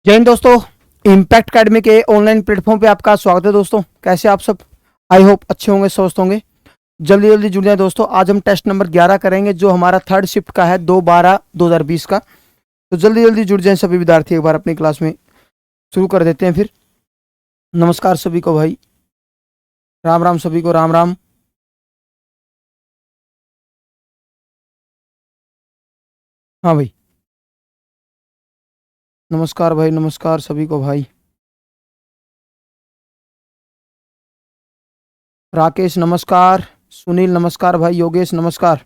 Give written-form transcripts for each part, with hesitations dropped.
जय हिंद दोस्तों। Impact academy के ऑनलाइन प्लेटफॉर्म पे आपका स्वागत है दोस्तों। कैसे आप सब? आई होप अच्छे होंगे, स्वस्थ होंगे। जल्दी जल्दी जुड़ जाए दोस्तों। आज हम टेस्ट नंबर 11 करेंगे जो हमारा थर्ड शिफ्ट का है 2/12/2020 का। तो जल्दी जल्दी जुड़ जाए सभी विद्यार्थी। एक बार अपनी क्लास में शुरू कर देते हैं फिर। नमस्कार सभी को भाई, राम राम सभी को, राम राम। हाँ भाई, नमस्कार भाई, नमस्कार सभी को भाई। राकेश नमस्कार, सुनील नमस्कार भाई, योगेश नमस्कार,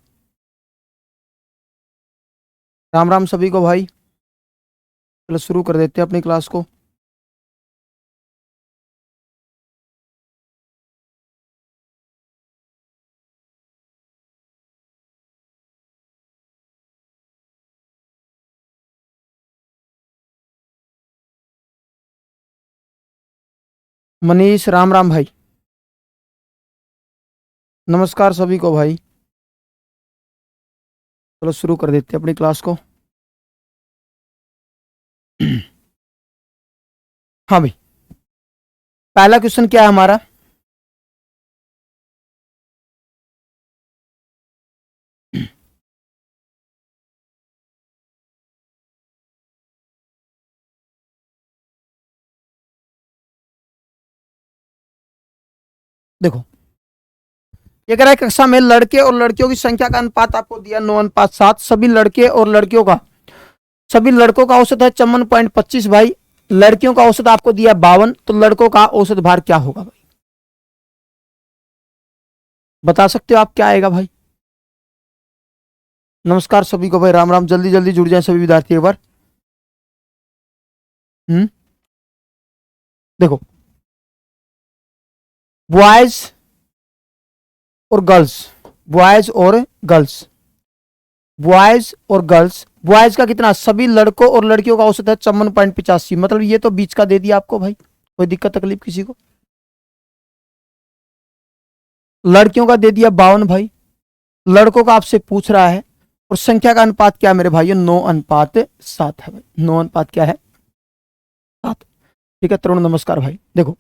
राम राम सभी को भाई। चलो शुरू कर देते हैं अपनी क्लास को। मनीष राम राम भाई, नमस्कार सभी को भाई। चलो शुरू कर देते हैं अपनी क्लास को। हाँ भाई, पहला क्वेश्चन क्या है हमारा? देखो, ये कह रहा है कक्षा में लड़के और लड़कियों की संख्या का अनुपात आपको दिया 9:7। सभी लड़के और लड़कियों का, सभी लड़कों का औसत है 54.25 भाई। लड़कियों का औसत आपको दिया 52। तो लड़कों का औसत भार क्या होगा भाई? बता सकते हो आप क्या आएगा भाई? नमस्कार सभी को भाई, राम राम। जल्दी जल्दी जुड़ जाए सभी विद्यार्थी एक बार। देखो, बॉयज और गर्ल्स, बॉयज और गर्ल्स, बॉयज और गर्ल्स। बॉयज का कितना? सभी लड़कों और लड़कियों का औसत है 54.85। मतलब ये तो बीच का दे दिया आपको भाई। कोई दिक्कत तकलीफ किसी को? लड़कियों का दे दिया 52 भाई। लड़कों का आपसे पूछ रहा है और संख्या का अनुपात क्या है मेरे भाई? 9:7 है भाई। 9 क्या है? 7। ठीक है तरुण, नमस्कार भाई। देखो,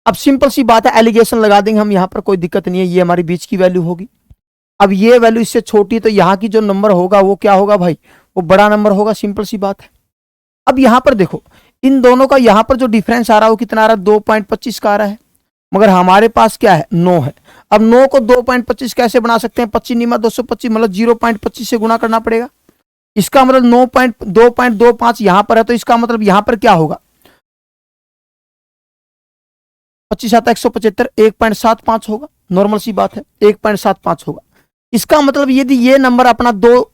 अब सिंपल सी बात है, एलिगेशन लगा देंगे हम यहाँ पर, कोई दिक्कत नहीं है। ये हमारी बीच की वैल्यू होगी। अब ये वैल्यू इससे छोटी, तो यहाँ की जो नंबर होगा वो क्या होगा भाई? वो बड़ा नंबर होगा। सिंपल सी बात है। अब यहाँ पर देखो, इन दोनों का यहाँ पर जो डिफरेंस आ रहा है वो कितना आ रहा है? 2.25 का आ रहा है। मगर हमारे पास क्या है? 9 है। अब 9 को 2.25 कैसे बना सकते हैं? 25 निमा 225, मतलब 0.25 से गुना करना पड़ेगा। इसका मतलब 9.225 यहां पर है, तो इसका मतलब यहां पर क्या होगा? 25 आता 175, 1.75 होगा। नॉर्मल सी बात है, 1.75 होगा। इसका मतलब यदि ये नंबर अपना दो,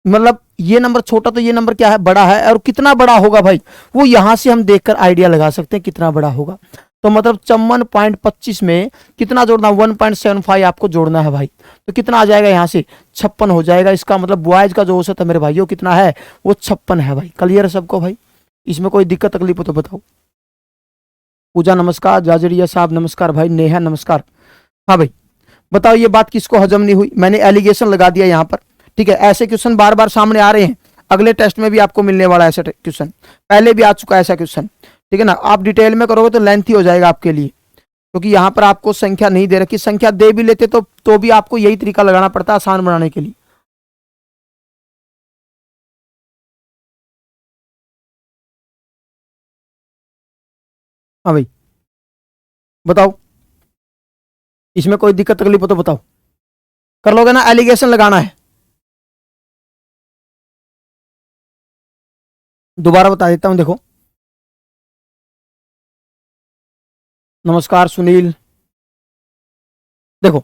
मतलब ये नंबर छोटा, तो ये नंबर क्या है? बड़ा है। और कितना बड़ा होगा भाई? वो यहां से हम देखकर आइडिया लगा सकते हैं कितना बड़ा होगा। तो मतलब 54.25 में कितना जोड़ना? 1.75 आपको जोड़ना है भाई। तो कितना आ जाएगा यहाँ से? 56 हो जाएगा। इसका मतलब बॉयज का जो औसत है मेरे भाइयों कितना है? वो 56 है भाई। क्लियर है सबको भाई? इसमें कोई दिक्कत तकलीफ हो तो बताओ। पूजा नमस्कार, जाजरिया साहब नमस्कार भाई, नेहा नमस्कार। हाँ भाई, बताओ ये बात किसको हजम नहीं हुई? मैंने एलिगेशन लगा दिया यहाँ पर। ठीक है, ऐसे क्वेश्चन बार बार सामने आ रहे हैं। अगले टेस्ट में भी आपको मिलने वाला ऐसा क्वेश्चन, पहले भी आ चुका है ऐसा क्वेश्चन। ठीक है ना? आप डिटेल में करोगे तो लेंथी हो जाएगा आपके लिए, क्योंकि यहाँ पर आपको संख्या नहीं दे रखी। संख्या दे भी लेते तो भी आपको यही तरीका लगाना पड़ता है आसान बनाने के लिए। हाँ भाई, बताओ, इसमें कोई दिक्कत तकलीफ हो तो बताओ। कर लोगे ना? एलिगेशन लगाना है। दोबारा बता देता हूं, देखो। नमस्कार सुनील। देखो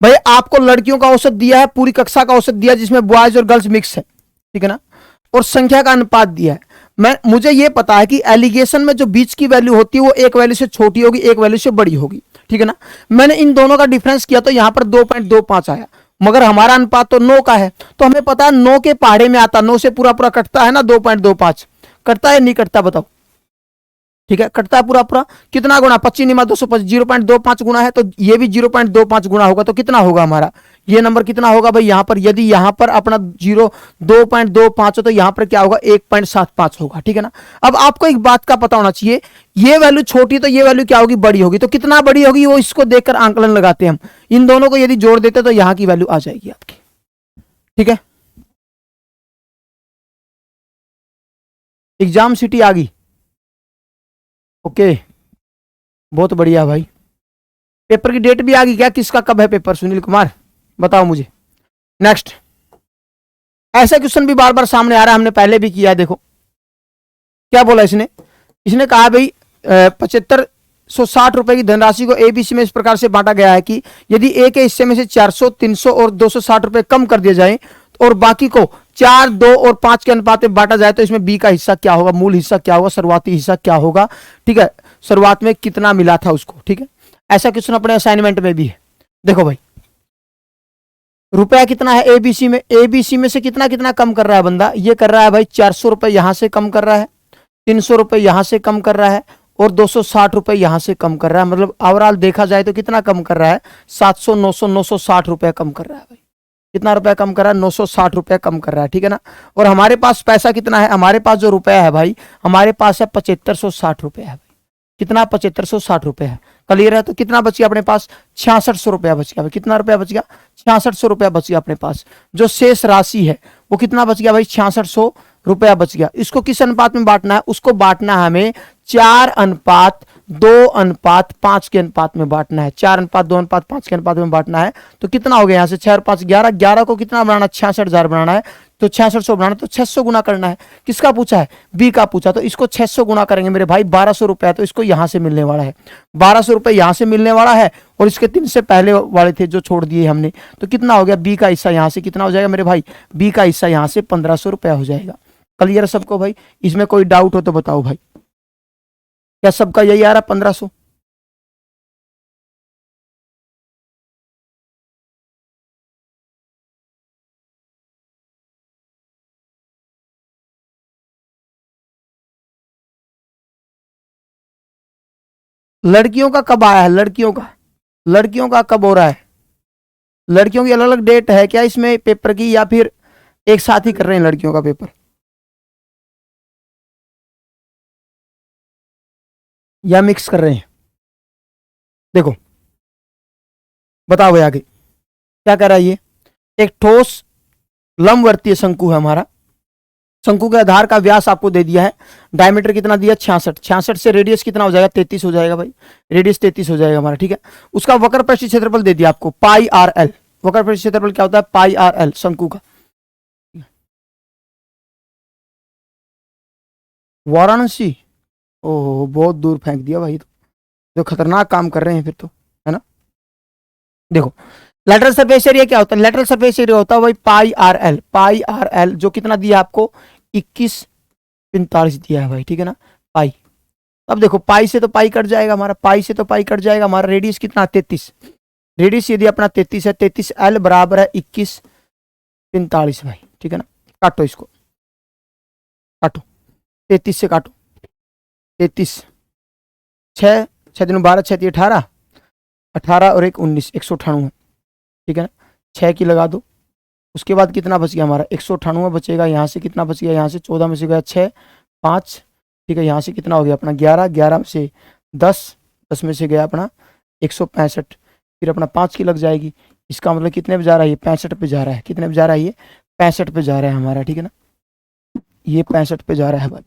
भाई, आपको लड़कियों का औसत दिया है, पूरी कक्षा का औसत दिया जिसमें बॉयज और गर्ल्स मिक्स है। ठीक है ना? और संख्या का अनुपात दिया है। मुझे यह पता है कि एलिगेशन में जो बीच की वैल्यू होती है वो एक वैल्यू से छोटी होगी, एक वैल्यू से बड़ी होगी। ठीक है ना? मैंने इन दोनों का डिफरेंस किया तो यहां पर 2.25 आया। मगर हमारा अनुपात तो 9 का है, तो हमें पता है 9 के पहाड़े में आता, 9 से पूरा पूरा कटता है ना 2.25। कटता है नहीं कटता? बताओ। ठीक है, कटता है पूरा पूरा। कितना गुना? 25 निमा 225, 0.25 गुना है, तो ये भी 0.25 गुना होगा। तो कितना होगा हमारा? ये नंबर कितना होगा भाई यहाँ पर, यदि यहाँ पर अपना 2.25 हो तो यहाँ पर क्या होगा 1.75 होगा, ठीक है ना। अब आपको एक बात का पता होना चाहिए, ये वैल्यू छोटी तो ये वैल्यू क्या होगी, बड़ी होगी। तो कितना बड़ी होगी वो इसको देखकर आंकलन लगाते हैं हम। इन दोनों को यदि जोड़ देते तो यहाँ की वैल्यू आ जाएगी आपकी, ठीक है। एग्जाम सिटी आ गई, ओके, बहुत बढ़िया भाई। पेपर की डेट भी आ गई क्या, किसका कब है पेपर, सुनील कुमार बताओ मुझे। नेक्स्ट, ऐसा क्वेश्चन भी बार बार सामने आ रहा है, हमने पहले भी किया है। देखो क्या बोला इसने कहा भाई 7560 रुपए की धनराशि को एबीसी में इस प्रकार से बांटा गया है कि यदि ए के हिस्से में से 400, 300 और 260 रुपए कम कर दिए जाए और बाकी को 4, 2 और 5 के अनुपात में बांटा जाए तो इसमें बी का हिस्सा क्या होगा, मूल हिस्सा क्या होगा, शुरुआती हिस्सा क्या होगा, ठीक है, शुरुआत में कितना मिला था उसको, ठीक है। ऐसा क्वेश्चन अपने असाइनमेंट में भी है। देखो भाई रुपया कितना है एबीसी में, एबीसी में से कितना कितना कम कर रहा है बंदा, ये कर रहा है भाई 400 रुपए यहां से कम कर रहा है, 300 रुपए यहां से कम कर रहा है और 260 रुपए यहां से कम कर रहा है। मतलब ओवरऑल देखा जाए तो कितना कम कर रहा है, 700, 900, 960 रुपए कम कर रहा है भाई। कितना रुपया कम कर रहा है, 960 रुपया कम कर रहा है, ठीक है ना। और हमारे पास पैसा कितना है, हमारे पास जो रुपया है भाई, हमारे पास है 7560 रुपया है भाई। कितना, 7560 रुपया है। क्लियर है। तो कितना बच गया अपने पास, 6600 रुपया बच गया भाई। कितना रुपया बच गया, 6600 रुपया बच गया अपने पास। जो शेष राशि है वो कितना बच गया भाई, 6600 रुपया बच गया। इसको किस अनुपात में बांटना है, उसको बांटना है हमें 4:2:5 के अनुपात में बांटना है। 4:2:5 के अनुपात में बांटना है। तो कितना हो गया यहाँ से 4 और 5 11, 11 को कितना बनाना, 66,000 बनाना है। तो 6600 बनाना, तो 600 गुना करना है। किसका पूछा है, बी का पूछा। तो इसको 600 गुना करेंगे मेरे भाई, 1200 रुपया तो इसको यहां से मिलने वाला है। 1200 रुपये यहां से मिलने वाला है और इसके 3 से पहले वाले थे जो छोड़ दिए हमने। तो कितना हो गया, बी का हिस्सा यहां से कितना हो जाएगा मेरे भाई, बी का हिस्सा यहां से 1500 रुपया हो जाएगा। क्लियर है सबको भाई। इसमें कोई डाउट हो तो बताओ भाई, क्या सबका यही आ रहा 1500। लड़कियों का कब आया है, लड़कियों का कब हो रहा है, लड़कियों की अलग अलग डेट है क्या इसमें पेपर की, या फिर एक साथ ही कर रहे हैं लड़कियों का पेपर, या मिक्स कर रहे हैं। देखो बताओ भाई आगे क्या कर रहा है ये। एक ठोस लंबवर्तीय शंकु है हमारा। शंकु के आधार का व्यास आपको दे दिया है, डायमीटर कितना दिया 66, 66 से रेडियस कितना हो जाएगा 33 हो जाएगा भाई, रेडियस 33 हो जाएगा हमारा, ठीक है। उसका वक्र पृष्ठीय क्षेत्रफल दे दिया आपको पाई आर एल। वक्र पृष्ठीय क्षेत्रफल क्या होता है, पाई आर एल शंकु का। वाराणसी, ओहो बहुत दूर फेंक दिया भाई, तो खतरनाक काम कर रहे हैं फिर तो, है ना। देखो लेटरल सरफेस एरिया क्या होता है, लेटरल सरफेस एरिया होता है भाई पाई आर एल, पाई आर एल जो कितना दिया आपको 2145 दिया है भाई, ठीक है ना पाई। अब देखो पाई से तो पाई कट जाएगा हमारा, पाई से तो पाई कट जाएगा हमारा। रेडियस कितना 33, रेडियस यदि अपना 33 है, 33 एल बराबर है 2145 भाई, ठीक है ना। काटो इसको, काटो 33 से काटो, 33 6 6 दिन 12 6 18 18 और 1 19 198, ठीक है ना। 6 की लगा दो, उसके बाद कितना बच गया हमारा 198 बचेगा। यहाँ से कितना बच गया, यहाँ से 14 में से गया 6 5, ठीक है। यहाँ से कितना हो गया अपना 11, 11 में से 10, 10 में से गया अपना 165, फिर अपना 5 की लग जाएगी। इसका मतलब कितने पे जा रहा है ये, 65 पे जा रहा है। कितने पे जा रहा है ये, 65 पे जा रहा है हमारा, ठीक है ना। ये 65 पे जा रहा है भाई,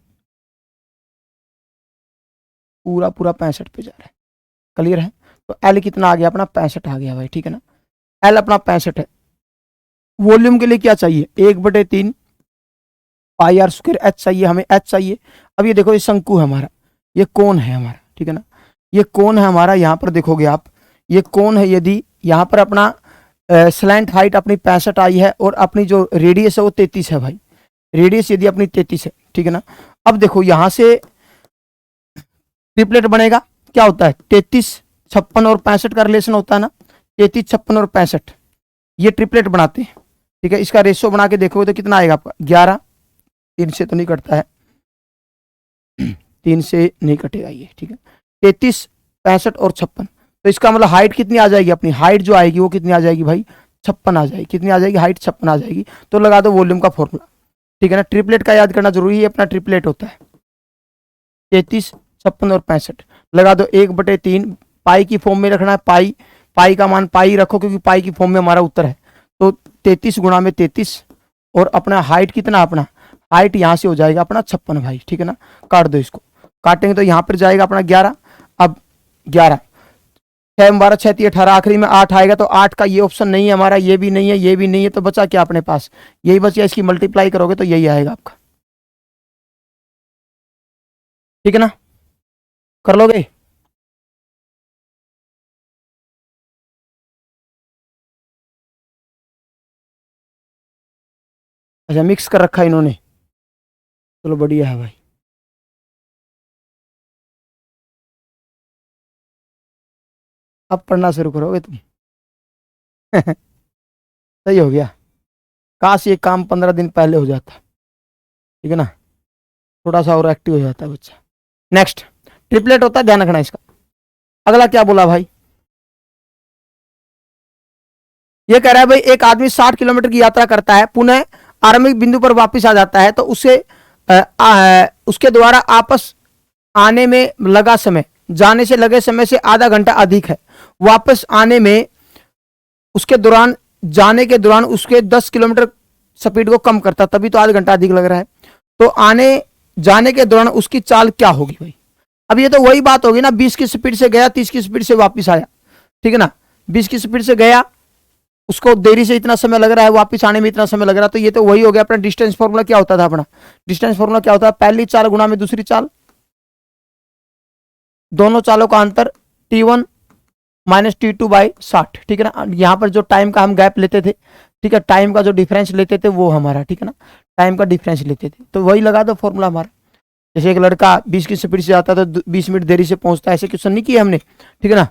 पूरा पूरा 65 पे जा रहा है। क्लियर है। तो एल कितना आ गया अपना 65 आ गया भाई, ठीक है ना। एल अपना 65 है। वॉल्यूम के लिए क्या चाहिए, 1/3 पाई आर स्क्वायर एच चाहिए हमें, एच चाहिए। अब ये देखो ये शंकु है हमारा, ये कोण है हमारा, ठीक है ना। ये कोण है हमारा, यहाँ पर देखोगे आप ये कोण है। यदि यहाँ पर अपना स्लैंट हाइट अपनी 65 आई है और अपनी जो रेडियस है वो 33 है भाई, रेडियस यदि अपनी 33 है, ठीक है ना। अब देखो यहाँ से ट्रिपलेट बनेगा, क्या होता है 33 56 और 65 का रिलेशन होता है ना, 33 56 और 65 ये ट्रिपलेट बनाते हैं, ठीक है। इसका रेशियो बना के देखोगे तो कितना आएगा आपका 11, 3 से तो नहीं कटता है, 3 से नहीं कटेगा ये, ठीक है। 33 65 और 56, तो इसका मतलब हाइट कितनी आ जाएगी, अपनी हाइट जो आएगी वो कितनी आ जाएगी भाई 56 आ जाएगी। कितनी आ जाएगी? हाइट 56 आ जाएगी। तो लगा दो वॉल्यूम का फॉर्मूला, ठीक है ना। ट्रिपलेट का याद करना जरूरी है, अपना ट्रिपलेट होता है 33, 56 और 65। लगा दो 1/3, पाई की फॉर्म में रखना है, पाई का मान पाई रखो क्योंकि पाई की फॉर्म में हमारा उत्तर है। तो 33 गुणा में 33 और अपना हाइट कितना, अपना हाइट यहाँ से हो जाएगा अपना 56 भाई, ठीक है ना। काट दो इसको, काटेंगे तो यहाँ पर जाएगा अपना 11। अब 11 6 12 6 3 18, आखिरी में 8 आएगा। तो 8 का ये ऑप्शन नहीं है हमारा, ये भी नहीं है, ये भी नहीं है। तो बचा क्या अपने पास? यही बचा। इसकी मल्टीप्लाई करोगे तो यही आएगा आपका, ठीक है ना। कर लोगे? अच्छा, मिक्स कर रखा है इन्होंने, चलो बढ़िया है भाई। अब पढ़ना शुरू करोगे तुम। सही हो गया। काश ये काम 15 दिन पहले हो जाता, ठीक है ना, थोड़ा सा और एक्टिव हो जाता है बच्चा। नेक्स्ट ट्रिपलेट होता है, ध्यान रखना इसका। अगला क्या बोला भाई? ये कह रहा है भाई एक आदमी 60 किलोमीटर की यात्रा करता है, पुनः आरंभिक बिंदु पर वापस आ जाता है, तो उसे उसके द्वारा आपस आने में लगा समय जाने से लगे समय से आधा घंटा अधिक है। वापस आने में उसके दौरान जाने के दौरान उसके 10 किलोमीटर स्पीड को कम करता, तभी तो आधा घंटा अधिक लग रहा है। तो आने जाने के दौरान उसकी चाल क्या होगी भाई? अब ये तो वही बात होगी ना, 20 की स्पीड से गया, 30 की स्पीड से वापस आया, ठीक है ना। 20 की स्पीड से गया, उसको देरी से इतना समय लग रहा है, वापस आने में इतना समय लग रहा है। तो ये तो वही हो गया अपना डिस्टेंस फॉर्मूला। क्या होता था अपना डिस्टेंस फॉर्मूला? क्या होता है? पहली चाल गुणा में दूसरी चाल, दोनों चालों का अंतर T1 माइनस T2 बाई 60, ठीक है ना। यहाँ पर जो टाइम का हम गैप लेते थे, ठीक है, टाइम का जो डिफरेंस लेते थे वो हमारा, ठीक है ना, टाइम का डिफरेंस लेते थे। तो वही लगा दो फॉर्मूला हमारा। जैसे एक लड़का 20 की स्पीड से आता है तो 20 मिनट देरी से पहुंचता है, ऐसे क्वेश्चन नहीं किए हमने, ठीक है ना।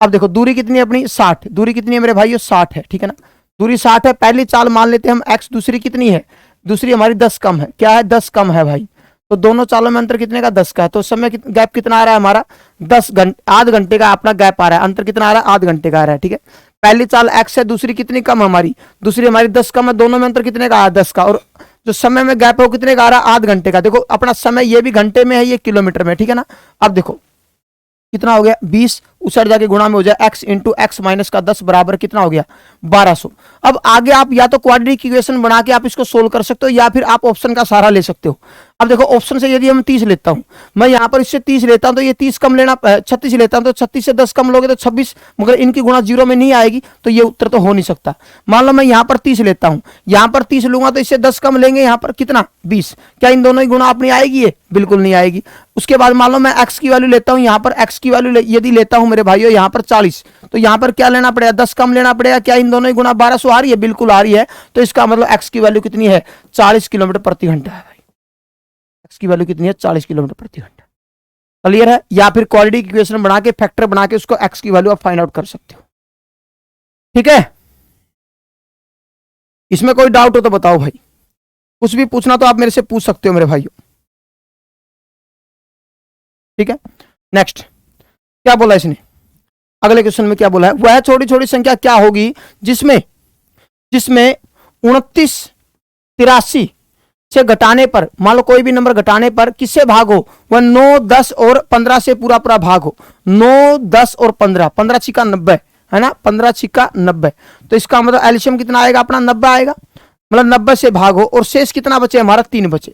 अब देखो दूरी कितनी है अपनी? 60। दूरी कितनी है मेरे भाइयों? 60 है, ठीक है ना। दूरी 60 है। पहली चाल मान लेते हैं हम x, दूसरी कितनी है? दूसरी हमारी 10 कम है। क्या है? 10 कम है भाई। तो दोनों चालों में अंतर कितने का? 10 का है। तो समय गैप कितना आ रहा है हमारा? 10 घंटे, आध घंटे का अपना गैप आ रहा है। अंतर कितना आ रहा है? आध घंटे का आ रहा है, ठीक है। पहली चाल x है, दूसरी कितनी कम हमारी? दूसरी हमारी 10 कम है। दोनों में अंतर कितने का? 10 का। और जो समय में गैप है वो कितने का आ रहा है? आध घंटे का। देखो अपना समय ये भी घंटे में है, ये किलोमीटर में, ठीक है ना। अब देखो कितना हो गया? 20 उस जाके गुणा में हो जाए x इंटू एक्स माइनस का 10 बराबर कितना हो गया? 1200। अब आगे आप या तो क्वाड्रेटिक इक्वेशन बना के आप इसको सोल्व कर सकते हो या फिर आप ऑप्शन का सहारा ले सकते हो। अब देखो ऑप्शन से यदि हम 30 लेता हूं, मैं यहां पर इससे 30 लेता हूं तो ये 30 कम लेना, 36 लेता हूं तो 36 से 10 कम लोगे तो 26, मगर इनकी गुणा 0 में नहीं आएगी, तो ये उत्तर तो हो नहीं सकता। मान लो मैं यहां पर 30 लेता हूं, यहां पर 30 लूंगा तो इससे 10 कम लेंगे, यहां पर कितना? 20। क्या इन दोनों की गुणा अपनी आएगी? ये बिल्कुल नहीं आएगी। उसके बाद मान लो मैं x की वैल्यू लेता हूं, यहां पर x की वैल्यू यदि लेता हूं मेरे भाइयों यहां पर 40, तो यहां पर क्या लेना पड़ेगा? 10 कम लेना पड़ेगा। क्या इन दोनों की गुणा 1200 आ रही है? बिल्कुल आ रही है। तो इसका मतलब x की वैल्यू कितनी है? 40 किलोमीटर प्रति घंटा है भाई। x की वैल्यू कितनी है? 40 किलोमीटर प्रति घंटा। क्लियर है? या फिर क्वाड्रेटिक इक्वेशन बना के फैक्टर बना के उसको x की वैल्यू आप फाइंड आउट कर सकते हो, ठीक है। इसमें कोई डाउट हो तो बताओ भाई, कुछ भी पूछना तो आप मेरे से पूछ सकते हो मेरे भाइयों, ठीक है। नेक्स्ट क्या बोला इसने? अगले क्वेश्चन में क्या बोला है? वह छोटी छोटी संख्या क्या होगी जिसमें 29 83 से घटाने पर, मान लो कोई भी नंबर घटाने पर किससे भाग हो? वह 9 10 और 15 से पूरा पूरा भाग हो। 9 10 और 15, 15 छिका 90 है ना, 15 छिका 90। तो इसका मतलब एलसीएम कितना आएगा अपना? 90 आएगा। मतलब 90 से भाग हो और शेष कितना बचे हमारा? 3 बचे।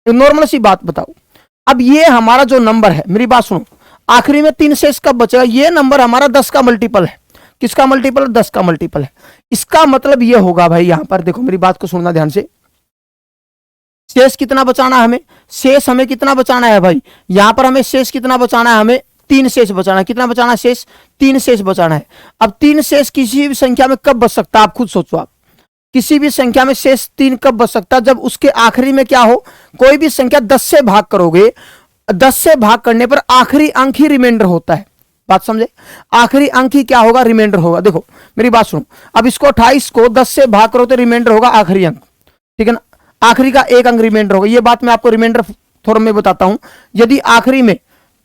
तो नॉर्मल सी बात बताओ, अब ये हमारा जो नंबर है, मेरी बात सुनो, आखिरी में 3 शेष कब बचेगा? ये नंबर हमारा 10 का मल्टीपल है। किसका मल्टीपल? 10 का मल्टीपल है। इसका मतलब ये होगा भाई, यहां पर देखो मेरी बात को सुनना ध्यान से, शेष कितना बचाना है हमें? शेष हमें कितना बचाना है भाई? यहां पर हमें शेष कितना बचाना है? हमें 3 शेष बचाना है। कितना बचाना है शेष? 3 शेष बचाना है। अब 3 शेष किसी भी संख्या में कब बच सकता है? आप खुद सोचो। आप किसी भी संख्या में शेष 3 कब बच सकता है? जब उसके आखिरी में क्या हो? कोई भी संख्या 10 से भाग करोगे, 10 से भाग करने पर आखिरी अंक ही रिमाइंडर होता है। बात समझे? आखिरी अंक ही क्या होगा? रिमाइंडर होगा। देखो मेरी बात सुनो, अब इसको 28 को 10 से भाग करो तो रिमाइंडर होगा आखिरी अंक, ठीक है ना। आखिरी का एक अंक रिमाइंडर होगा। ये बात मैं आपको रिमाइंडर थोड़ा में बताता हूं। यदि आखिरी में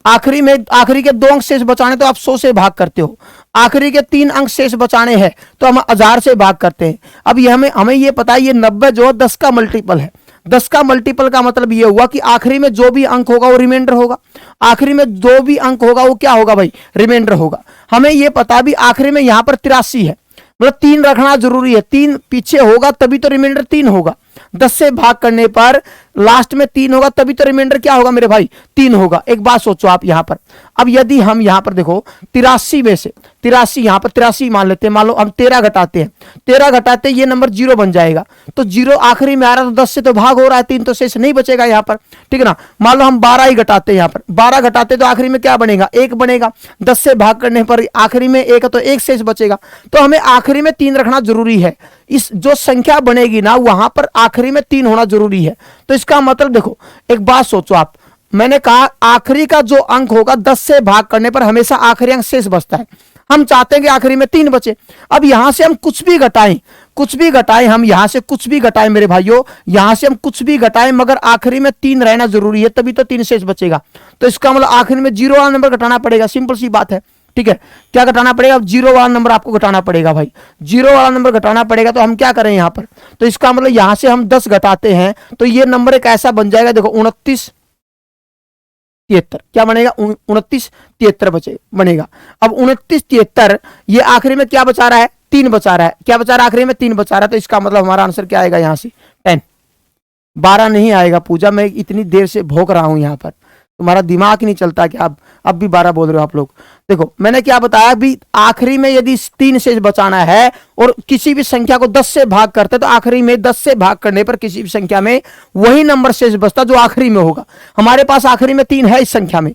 आखिरी के 2 अंक शेष बचाने तो आप 100 से भाग करते हो, आखिरी के 3 अंक शेष बचाने हैं तो हम 1000 से भाग करते हैं। अब ये हमें ये पता है, ये 90 जो 10 का मल्टीपल है। 10 का मल्टीपल का मतलब ये हुआ कि आखिरी में जो भी अंक होगा वो रिमाइंडर होगा, आखिरी में जो भी अंक होगा वो क्या होगा भाई, रिमाइंडर होगा। हमें ये पता भी आखिरी में यहां पर 83 है, मतलब 3 रखना जरूरी है, 3 पीछे होगा तभी तो रिमाइंडर 3 होगा। 10 से भाग करने पर लास्ट में 3 होगा तभी तो रिमाइंडर क्या होगा मेरे भाई, 3 होगा। एक बात सोचो आप यहां पर, अब यदि हम यहां पर देखो 83 में से 83 यहां पर 83 मान लेते हैं, मान लो हम 13 घटाते हैं, 13 घटाते ये नंबर 0 बन जाएगा, तो 0 आखिरी में आ रहा है तो 10 से तो भाग हो रहा है, 3 तो शेष नहीं बचेगा यहां पर, ठीक है ना। मान लो हम 12 ही घटाते हैं, यहां पर 12 घटाते तो आखिरी में क्या बनेगा, 1 बनेगा। 10 से भाग करने पर आखिरी में 1 है तो 1 शेष बचेगा, तो हमें आखिरी में 3 रखना जरूरी है। इस जो संख्या बनेगी ना वहां पर आखिरी में 3 होना जरूरी है। तो इसका मतलब देखो एक बात सोचो आप, मैंने कहा आखिरी का जो अंक होगा 10 से भाग करने पर हमेशा आखिरी अंक शेष बचता है। हम चाहते हैं कि आखिरी में 3 बचे। अब यहां से हम कुछ भी घटाएं, हम यहां से कुछ भी घटाएं मेरे भाइयों, यहां से हम कुछ भी घटाएं मगर आखिरी में 3 रहना जरूरी है, तभी तो 3 शेष बचेगा। तो इसका मतलब आखिरी में 0 वाला नंबर घटाना पड़ेगा, सिंपल सी बात है, ठीक है। क्या घटाना पड़ेगा, 0 वाला नंबर आपको घटाना पड़ेगा भाई, 0 वाला नंबर घटाना पड़ेगा। तो हम क्या करें यहां पर, तो इसका मतलब यहां से हम 10 घटाते हैं तो ये नंबर एक ऐसा बन जाएगा, देखो 29 73, क्या बनेगा 29 73 बनेगा। अब 29 73 ये आखिरी में क्या बचा रहा है, 3 बचा रहा है, क्या बचा रहा है आखिरी में 3 बचा रहा है। तो इसका मतलब हमारा आंसर क्या आएगा यहाँ से 10, 12 नहीं आएगा। पूजा मैं इतनी देर से भोग रहा हूं यहाँ पर, तुम्हारा दिमाग ही नहीं चलता कि आप अब भी 12 बोल रहे हो आप लोग। देखो मैंने क्या बताया भी, आखिरी में यदि 3 शेष बचाना है और किसी भी संख्या को 10 से भाग करते तो आखिरी में 10 से भाग करने पर किसी भी संख्या में वही नंबर शेष बचता जो आखिरी में होगा। हमारे पास आखिरी में 3 है, इस संख्या में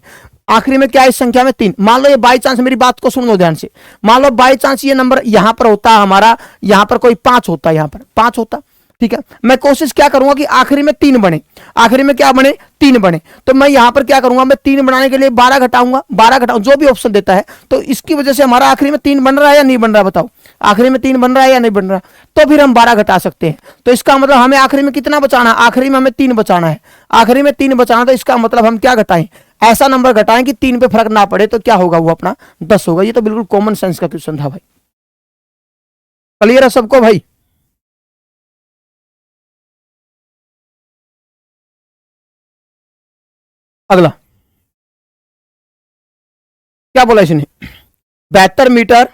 आखिरी में क्या है, इस संख्या में 3। मान लो ये बाई चांस, मेरी बात को सुन लो ध्यान से, मान लो बाई चांस ये नंबर यहां पर होता है हमारा, यहां पर कोई 5 होता है, यहां पर 5 होता, ठीक है। मैं कोशिश क्या करूंगा कि आखिरी में 3 बने, आखिरी में क्या बने, 3 बने। तो मैं यहां पर क्या करूंगा, मैं 3 बनाने के लिए 12 घटाऊंगा, 12 घटाऊं जो भी ऑप्शन देता है। तो इसकी वजह से हमारा आखिरी में 3 बन रहा है या नहीं बन रहा है, बताओ आखिरी में 3 बन रहा है या नहीं बन रहा, तो फिर हम 12 घटा सकते हैं। तो इसका मतलब हमें आखिरी में कितना बचाना है, आखिरी में हमें 3 बचाना है, आखिरी में 3 बचाना। तो इसका मतलब हम क्या घटाएं, ऐसा नंबर घटाएं कि 3 पे फर्क ना पड़े, तो क्या होगा वो अपना 10 होगा। ये तो बिल्कुल कॉमन सेंस का क्वेश्चन था भाई, क्लियर है सबको भाई। अगला क्या बोला इसने, 72 मीटर,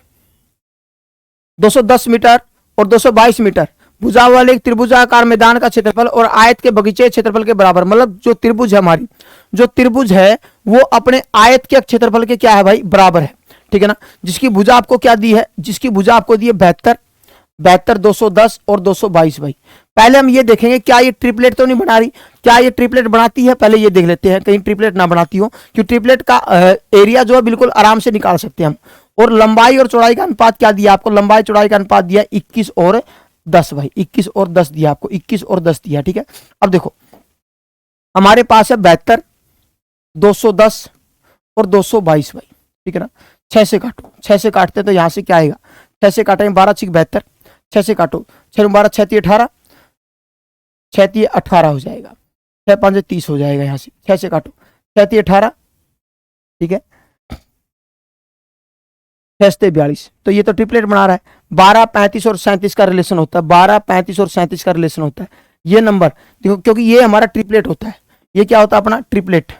210 मीटर और 222 मीटर भुजा वाले एक त्रिभुजाकार मैदान का क्षेत्रफल और आयत के बगीचे क्षेत्रफल के बराबर। मतलब जो त्रिभुज है, हमारी जो त्रिभुज है वो अपने आयत के क्षेत्रफल के क्या है भाई, बराबर है, ठीक है ना। जिसकी भुजा आपको क्या दी है, जिसकी भुजा आपको दी है 72, 210 और 222 भाई। पहले हम ये देखेंगे क्या ये ट्रिपलेट तो नहीं बना रही, क्या ये ट्रिपलेट बनाती है, पहले ये देख लेते हैं कहीं ट्रिपलेट ना बनाती हो, क्योंकि ट्रिपलेट का एरिया जो है बिल्कुल आराम से निकाल सकते हैं हम। और लंबाई और चौड़ाई का अनुपात क्या दिया आपको, लंबाई चौड़ाई का अनुपात दिया 21 और 10 भाई, 21 और 10 दिया आपको, 21 और 10 दिया, ठीक है। अब देखो हमारे पास है 72, 210 और 222 भाई, ठीक है ना। 6 से काटो, 6 से काटते तो यहां से क्या आएगा, 6 से काटेंगे 12 6 72, 6 से काटो 6 12 6 18, 6 18 हो जाएगा, 6 5 30 हो जाएगा, यहां से 6 से काटो 6 18, ठीक है, 6 42। तो ये तो ट्रिपलेट बना रहा है। 12 35 और 37 का रिलेशन होता है, 12 35 और 37 का रिलेशन होता है ये नंबर, देखो क्योंकि ये हमारा ट्रिपलेट होता है। ये क्या होता है अपना ट्रिपलेट,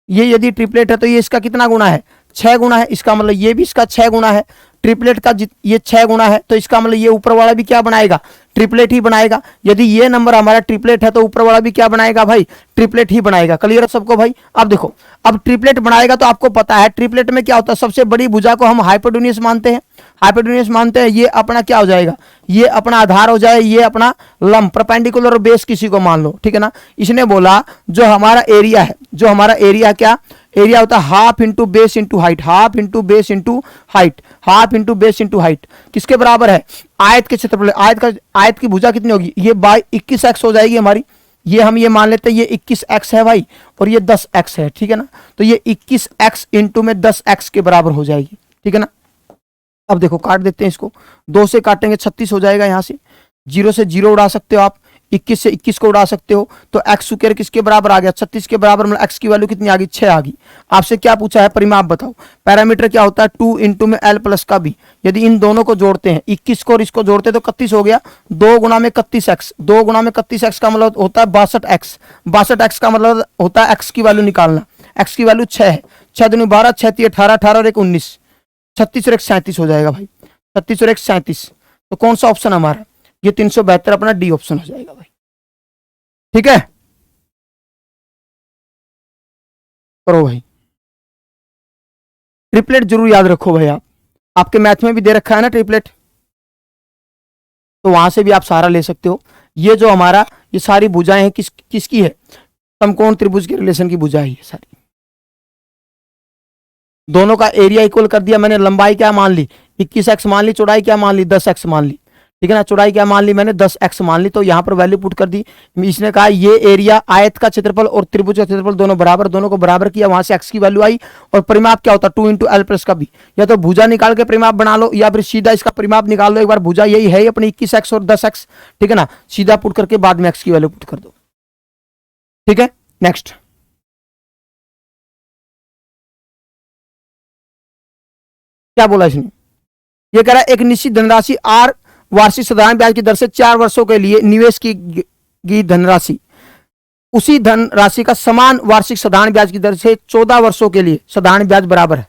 ये यदि ट्रिपलेट है तो ये इसका कितना गुना है, 6 गुना है। इसका मतलब ये भी इसका 6 गुना है, ट्रिपलेट का ये 6 गुना है, तो इसका मतलब ये ऊपर वाला भी क्या बनाएगा, ट्रिपलेट ही बनाएगा। यदि ये नंबर हमारा ट्रिपलेट है तो ऊपर वाला भी क्या बनाएगा भाई, ट्रिपलेट ही बनाएगा। क्लियर है सबको भाई। अब देखो अब ट्रिपलेट बनाएगा तो आपको पता है ट्रिपलेट में क्या होता है, सबसे बड़ी भुजा को हम हाइपोटेन्यूज मानते हैं, हाइपोटेन्यूज मानते हैं। ये अपना क्या हो जाएगा, ये अपना आधार हो जाए, ये अपना लंब परपेंडिकुलर और बेस किसी को मान लो, ठीक है ना। इसने बोला जो हमारा एरिया है, जो हमारा एरिया क्या एरिया होता है, half into base into height, half into base into height, half into base into height किसके बराबर है, आयत के क्षेत्रफल। आयत की भुजा कितनी होगी, ये बाई 21x हो जाएगी हमारी। ये हम ये मान लेते हैं ये 21x है भाई और ये 10x है, ठीक है ना। तो ये 21x इंटू में 10x के बराबर हो जाएगी, ठीक है ना। अब देखो काट देते हैं इसको, 2 से काटेंगे 36 हो जाएगा, यहां से 0 से 0 उड़ा सकते हो आप, 21 से 21 को उड़ा सकते हो, तो एक्स स्क्वायर किसके बराबर आ गया, 36 के बराबर, मतलब एक्स की वैल्यू कितनी आ गई, 6 आ गई। आपसे क्या पूछा है, परिमाप बताओ। पैरामीटर क्या होता है, 2 इंटू में एल प्लस का बी। यदि इन दोनों को जोड़ते हैं, 21 को और इसको जोड़ते हैं तो 31 हो गया। 2 गुना में 31x, 2 गुना में 31x का मतलब होता है 62x। 62x का मतलब होता है एक्स की वैल्यू निकालना। एक्स की वैल्यू 6 है, 6 दूनी 12, 6 3 18, 18 और 1 19, 36 और 1 37 हो जाएगा भाई, 36 और 1 37। तो कौन सा ऑप्शन हमारा, ये 372 अपना डी ऑप्शन हो जाएगा भाई। ठीक है, करो भाई। ट्रिपलेट जरूर याद रखो भाई, आप आपके मैथ में भी दे रखा है ना ट्रिपलेट, तो वहां से भी आप सहारा ले सकते हो। ये जो हमारा ये सारी भुजाएं हैं किसकी है, समकोण त्रिभुज के रिलेशन की भुजा है ये सारी। दोनों का एरिया इक्वल कर दिया मैंने, लंबाई क्या मान ली 21x मान ली, चौड़ाई क्या मान ली 10x मान ली, ठीक है ना, चौड़ाई क्या मान ली मैंने 10x मान ली। तो यहां पर वैल्यू पुट कर दी। इसने कहा ये एरिया, आयत का क्षेत्रफल और त्रिभुज का क्षेत्रफल दोनों बराबर, दोनों को बराबर किया, वहां से x की वैल्यू आई। और परिमाप क्या होता है 2 इंटू एल प्लस का बी। या तो भुजा निकाल के परिमाप बना लो या फिर सीधा इसका परिमाप निकाल लो। एक बार भुजा यही है अपनी 21x और 10x, ठीक है ना, सीधा पुट करके बाद में x की वैल्यू पुट कर दो। ठीक है, नेक्स्ट क्या बोला इसने, ये कह रहा है एक निश्चित धनराशि आर वार्षिक साधारण ब्याज की दर से 4 वर्षों के लिए निवेश की गई धनराशि, उसी धनराशि का समान वार्षिक साधारण ब्याज की दर से 14 वर्षों के लिए साधारण ब्याज बराबर है।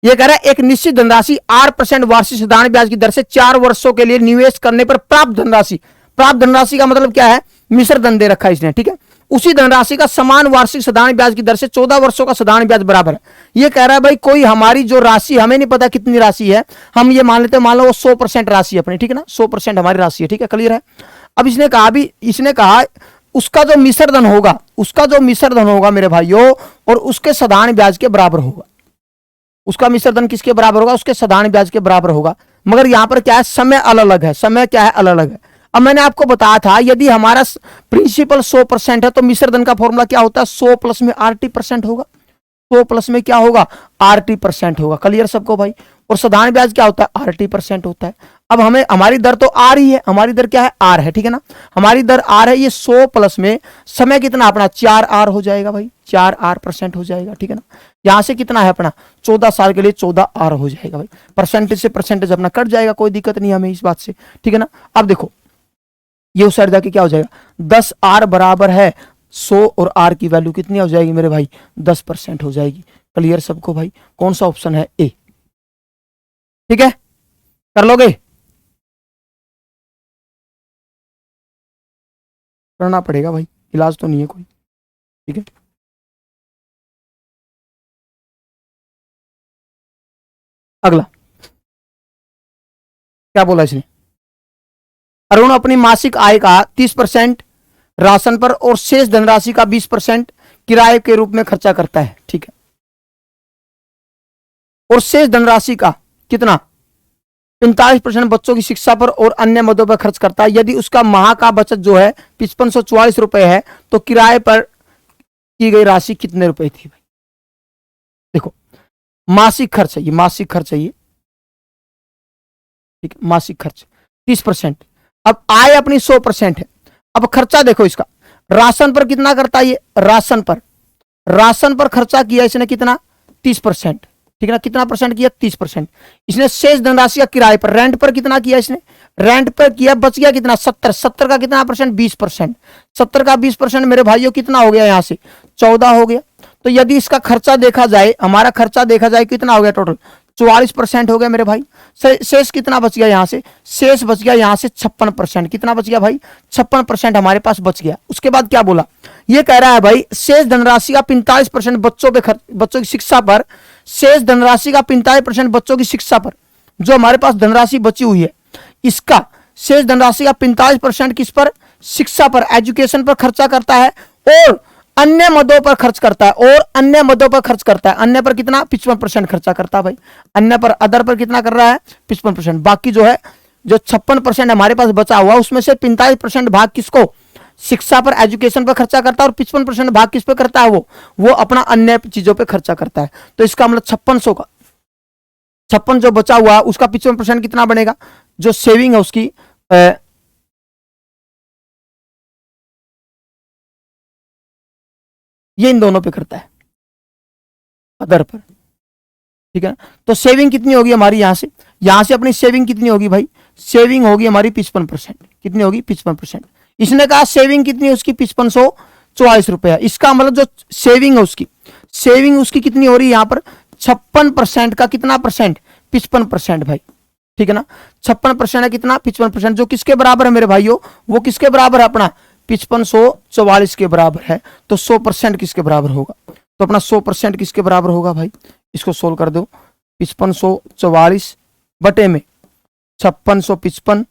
यह कह रहा है एक निश्चित धनराशि 8% वार्षिक साधारण ब्याज की दर से 4 वर्षों के लिए निवेश करने पर प्राप्त धनराशि, प्राप्त धनराशि का मतलब क्या है, मिश्र धन दे रखा है इसने, ठीक है, उसी धनराशि का समान वार्षिक साधारण ब्याज की दर से 14 वर्षों का साधारण ब्याज बराबर है। ये कह रहा है भाई कोई हमारी जो राशि, हमें नहीं पता कितनी राशि है, हम ये मान लेते हैं, मान लो वो 100% राशि है अपनी, ठीक है ना, 100% हमारी राशि है, ठीक है, क्लियर है। अब इसने कहा उसका जो मिश्र धन होगा, उसका जो मिश्र धन होगा मेरे भाइयों, और उसके साधारण ब्याज के बराबर होगा। उसका मिश्र धन किसके बराबर होगा, उसके साधारण ब्याज के बराबर होगा। मगर यहां पर क्या है, समय अलग अलग है, समय क्या है, अलग अलग है। अब मैंने आपको बताया था यदि हमारा प्रिंसिपल 100% है तो मिश्र धन का फॉर्मूला क्या होता है, 100 प्लस में RT% होगा, 100 प्लस में क्या होगा, RT% होगा। क्लियर सबको भाई। और साधारण ब्याज क्या होता है, RT% होता है। अब हमें हमारी दर तो R ही है, हमारी दर क्या है, R है, ठीक है ना, हमारी दर R है। ये 100 प्लस में समय कितना अपना 4R हो जाएगा भाई, 4R% हो जाएगा, ठीक है ना। यहां से कितना है अपना 14 साल के लिए 14R हो जाएगा भाई। परसेंटेज से परसेंटेज अपना कट जाएगा, कोई दिक्कत नहीं हमें इस बात से, ठीक है ना। अब देखो ये उस साइड जाके क्या हो जाएगा, 10R बराबर है 100 और R की वैल्यू कितनी हो जाएगी मेरे भाई, 10% हो जाएगी। क्लियर सबको भाई। कौन सा ऑप्शन है, ए, ठीक है, कर लोगे, करना पड़ेगा भाई, इलाज तो नहीं है कोई, ठीक है। अगला क्या बोला इसने, अरुण अपनी मासिक आय का 30% राशन पर और शेष धनराशि का 20% किराए के रूप में खर्चा करता है, ठीक है। और शेष धनराशि का कितना 45% बच्चों की शिक्षा पर और अन्य मदों पर खर्च करता है। यदि उसका माह का बचत जो है 5544 रुपए है तो किराए पर की गई राशि कितने रुपए थी भाई। देखो मासिक खर्च है ये, मासिक खर्च है ये, ठीक है, मासिक खर्च 30%। अब आय अपनी 100% है। अब खर्चा देखो इसका, राशन पर कितना करता है ये, राशन पर खर्चा किया इसने कितना 30%, ठीक है ना, कितना परसेंट किया 30%। इसने शेष धनराशि का किराए पर, रेंट पर कितना किया इसने, रेंट पर किया, बच गया कितना 70 का कितना परसेंट 20%, 70 का 20% मेरे भाइयों कितना हो गया, यहां से 14 हो गया। तो यदि इसका खर्चा देखा जाए, हमारा खर्चा देखा जाए कितना हो गया टोटल 44% हो गया मेरे भाई। शेष कितना बच गया यहां से, शेष बच गया यहां से 56%। कितना बच गया भाई 56% हमारे पास बच गया। उसके बाद क्या बोला, ये कह रहा है भाई शेष धनराशि का 45% बच्चों की शिक्षा पर, शेष धनराशि का 45% बच्चों की शिक्षा पर जो हमारे पास धनराशि बची हुई है, इसका शेष धनराशि का 45% किस पर, शिक्षा पर, एजुकेशन पर खर्चा करता है और अन्य मदों पर खर्च करता है, और अन्य मदों पर खर्च करता है। अन्य पर कितना 55% खर्चा करता है भाई, अन्य पर, अदर पर कितना कर रहा है 55%। बाकी जो है जो 56% हमारे पास बचा हुआ उसमें से 45% भाग किसको, शिक्षा पर, एजुकेशन पर खर्चा करता है, और 55% भाग किस पे करता है, वो अपना अन्य चीजों पे खर्चा करता है। तो इसका मतलब 5600 का 56 जो बचा हुआ है उसका 55% कितना बनेगा, जो सेविंग है उसकी ये इन दोनों पे करता है, अदर पर, ठीक है। तो सेविंग कितनी होगी हमारी, यहां से अपनी सेविंग कितनी होगी भाई, सेविंग होगी हमारी 55%, कितनी होगी 55%। इसने कहा सेविंग कितनी है उसकी 5544 रुपया, इसका मतलब जो सेविंग है उसकी, सेविंग उसकी कितनी हो रही है यहां पर 56% का कितना परसेंट, 55% भाई, ठीक है ना। 56% है कितना, 55%, जो किसके बराबर है मेरे भाइयों, वो किसके बराबर है अपना 5544 के बराबर है। तो 100% किसके बराबर होगा, तो अपना 100% किसके बराबर होगा भाई, इसको सोल्व कर दो, 5544 बटे में 5655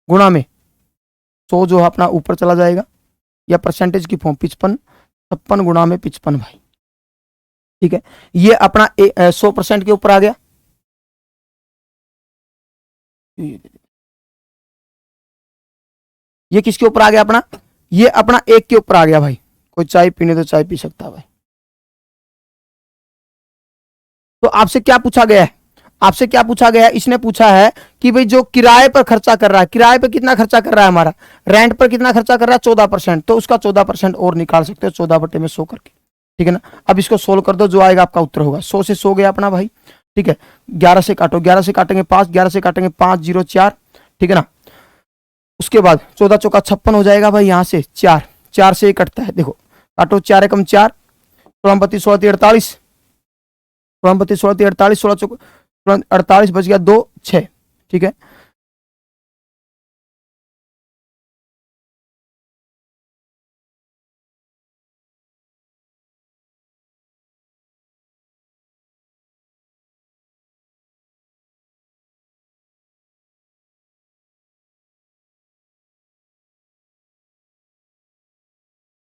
गुणा में 100 जो है अपना ऊपर चला जाएगा, या परसेंटेज की फॉर्म 56 गुणा में 55 भाई, ठीक है। ये अपना 100% के ऊपर आ गया, ये किसके ऊपर आ गया अपना, ये अपना 1 के ऊपर आ गया भाई। कोई चाय पीने तो चाय पी सकता है भाई। तो आपसे क्या पूछा गया है, आपसे क्या पूछा गया है, इसने पूछा है कि भाई जो किराए पर खर्चा कर रहा है, किराए पर कितना खर्चा कर रहा है हमारा, रेंट पर कितना खर्चा कर रहा है 14%, तो उसका 14% और निकाल सकते हो 14 बटे में 100 करके, ठीक है ना। अब इसको सोल्व कर दो, जो आएगा आपका उत्तर होगा 100 से 100 गया अपना भाई, ठीक है। 11 से काटो, 11 से काटेंगे 5, 11 से काटेंगे 5 0 4, ठीक है ना। उसके बाद 14 चौका 56 हो जाएगा भाई, यहां से 4, 4 से 1 कटता है, देखो काटो, 4 एकम 4, 16 32 16 48, 16 32 16 48, 16 चौका 48 बच गया 2 6, ठीक है।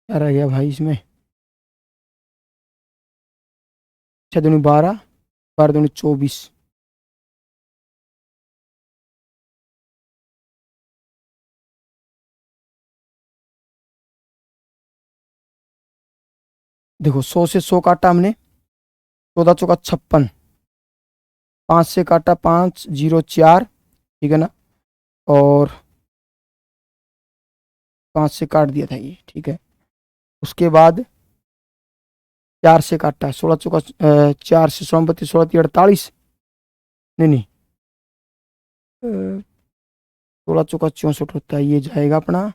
क्या रह गया भाई इसमें, 6 दूनी 12, 12 दूनी 24, देखो 100 से 100 काटा हमने, 14 चौका 56, 5 से काटा 5 0 4, ठीक है ना, और 5 से काट दिया था ये, ठीक है। उसके बाद 4 से काटा, 16 चौका 4 से 16 32 16 48, नहीं नहीं 16 चौका 64 होता है, ये जाएगा अपना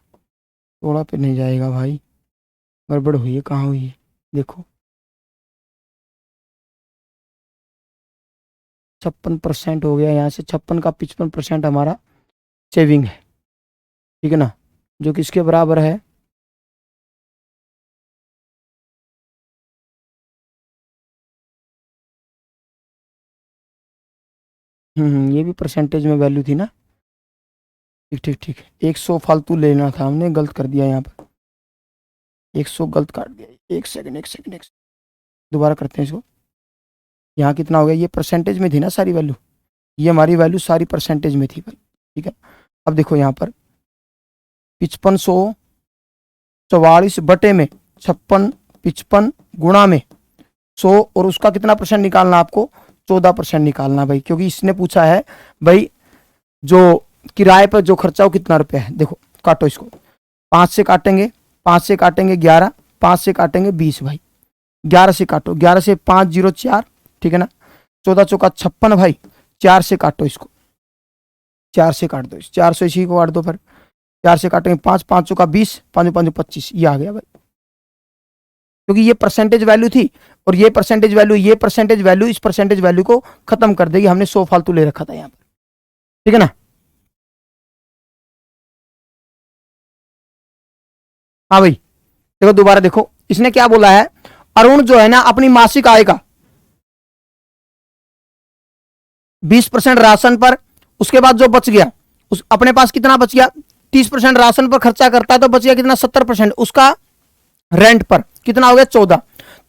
16 पे नहीं जाएगा भाई, गड़बड़ हुई है, कहाँ हुई है देखो, 56% हो गया, यहाँ से 56 का 55% हमारा सेविंग है, ठीक है ना, जो किसके बराबर है, ये भी परसेंटेज में वैल्यू थी ना, ठीक ठीक ठीक, 100 फालतू लेना था हमने, गलत कर दिया यहाँ पर, 100 गलत काट दिया, एक सेकंड एक सेकंड एक सेकंड, दोबारा करते हैं इसको। यहाँ कितना हो गया, ये परसेंटेज में थी ना सारी वैल्यू, ये हमारी वैल्यू सारी परसेंटेज में थी भाई, ठीक है। अब देखो यहाँ पर 5544 बटे में 56 55 गुणा में 100, और उसका कितना परसेंट निकालना आपको, 14% निकालना भाई, क्योंकि इसने पूछा है भाई जो किराए पर जो खर्चा हो कितना रुपया है। देखो काटो इसको, 5 से काटेंगे, 5 से काटेंगे 11, 5 से काटेंगे 20 भाई, 11 से काटो, 11 से 5 0 4, ठीक है ना, 14 चौका 56 भाई, 4 से काटो इसको, 4 से काट दो, 4 से इसी को काट दो, फिर 4 से काटेंगे 5, 5 चौका 20, 5 5 25, ये आ गया भाई, क्योंकि ये परसेंटेज वैल्यू थी, और ये परसेंटेज वैल्यू, ये परसेंटेज वैल्यू इस परसेंटेज वैल्यू को खत्म कर देगी, हमने 100 फालतू ले रखा था यहाँ पर, ठीक है ना। हाँ भाई देखो दोबारा देखो, इसने क्या बोला है, अरुण जो है ना अपनी मासिक आय का 20% राशन पर, उसके बाद जो बच गया उस अपने पास कितना बच गया, 30% राशन पर खर्चा करता है, तो बच गया कितना 70%, उसका रेंट पर कितना हो गया 14,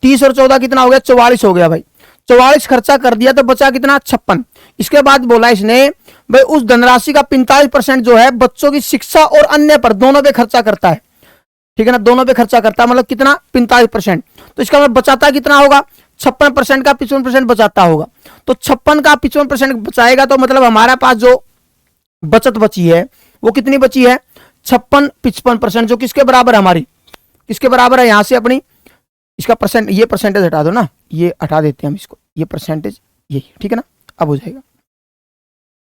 30 और 14 कितना हो गया 44 हो गया भाई, 44 खर्चा कर दिया तो बचा कितना 56। इसके बाद बोला इसने भाई उस धनराशि का 45% जो है बच्चों की शिक्षा और अन्य पर दोनों पे खर्चा करता है, ठीक है ना, दोनों पे खर्चा करता है, मतलब कितना 45%, तो इसका मतलब बचाता कितना होगा 56% का 55% बचाता होगा, तो 56 का 55% बचाएगा, तो मतलब हमारा पास जो बचत बची है वो कितनी बची है, 56-55%, जो किसके बराबर है, हमारी किसके बराबर है, यहां से अपनी इसका परसेंट, ये परसेंटेज हटा दो ना, ये हटा देते हैं हम इसको, ये परसेंटेज यही, ठीक है ना, अब हो जाएगा।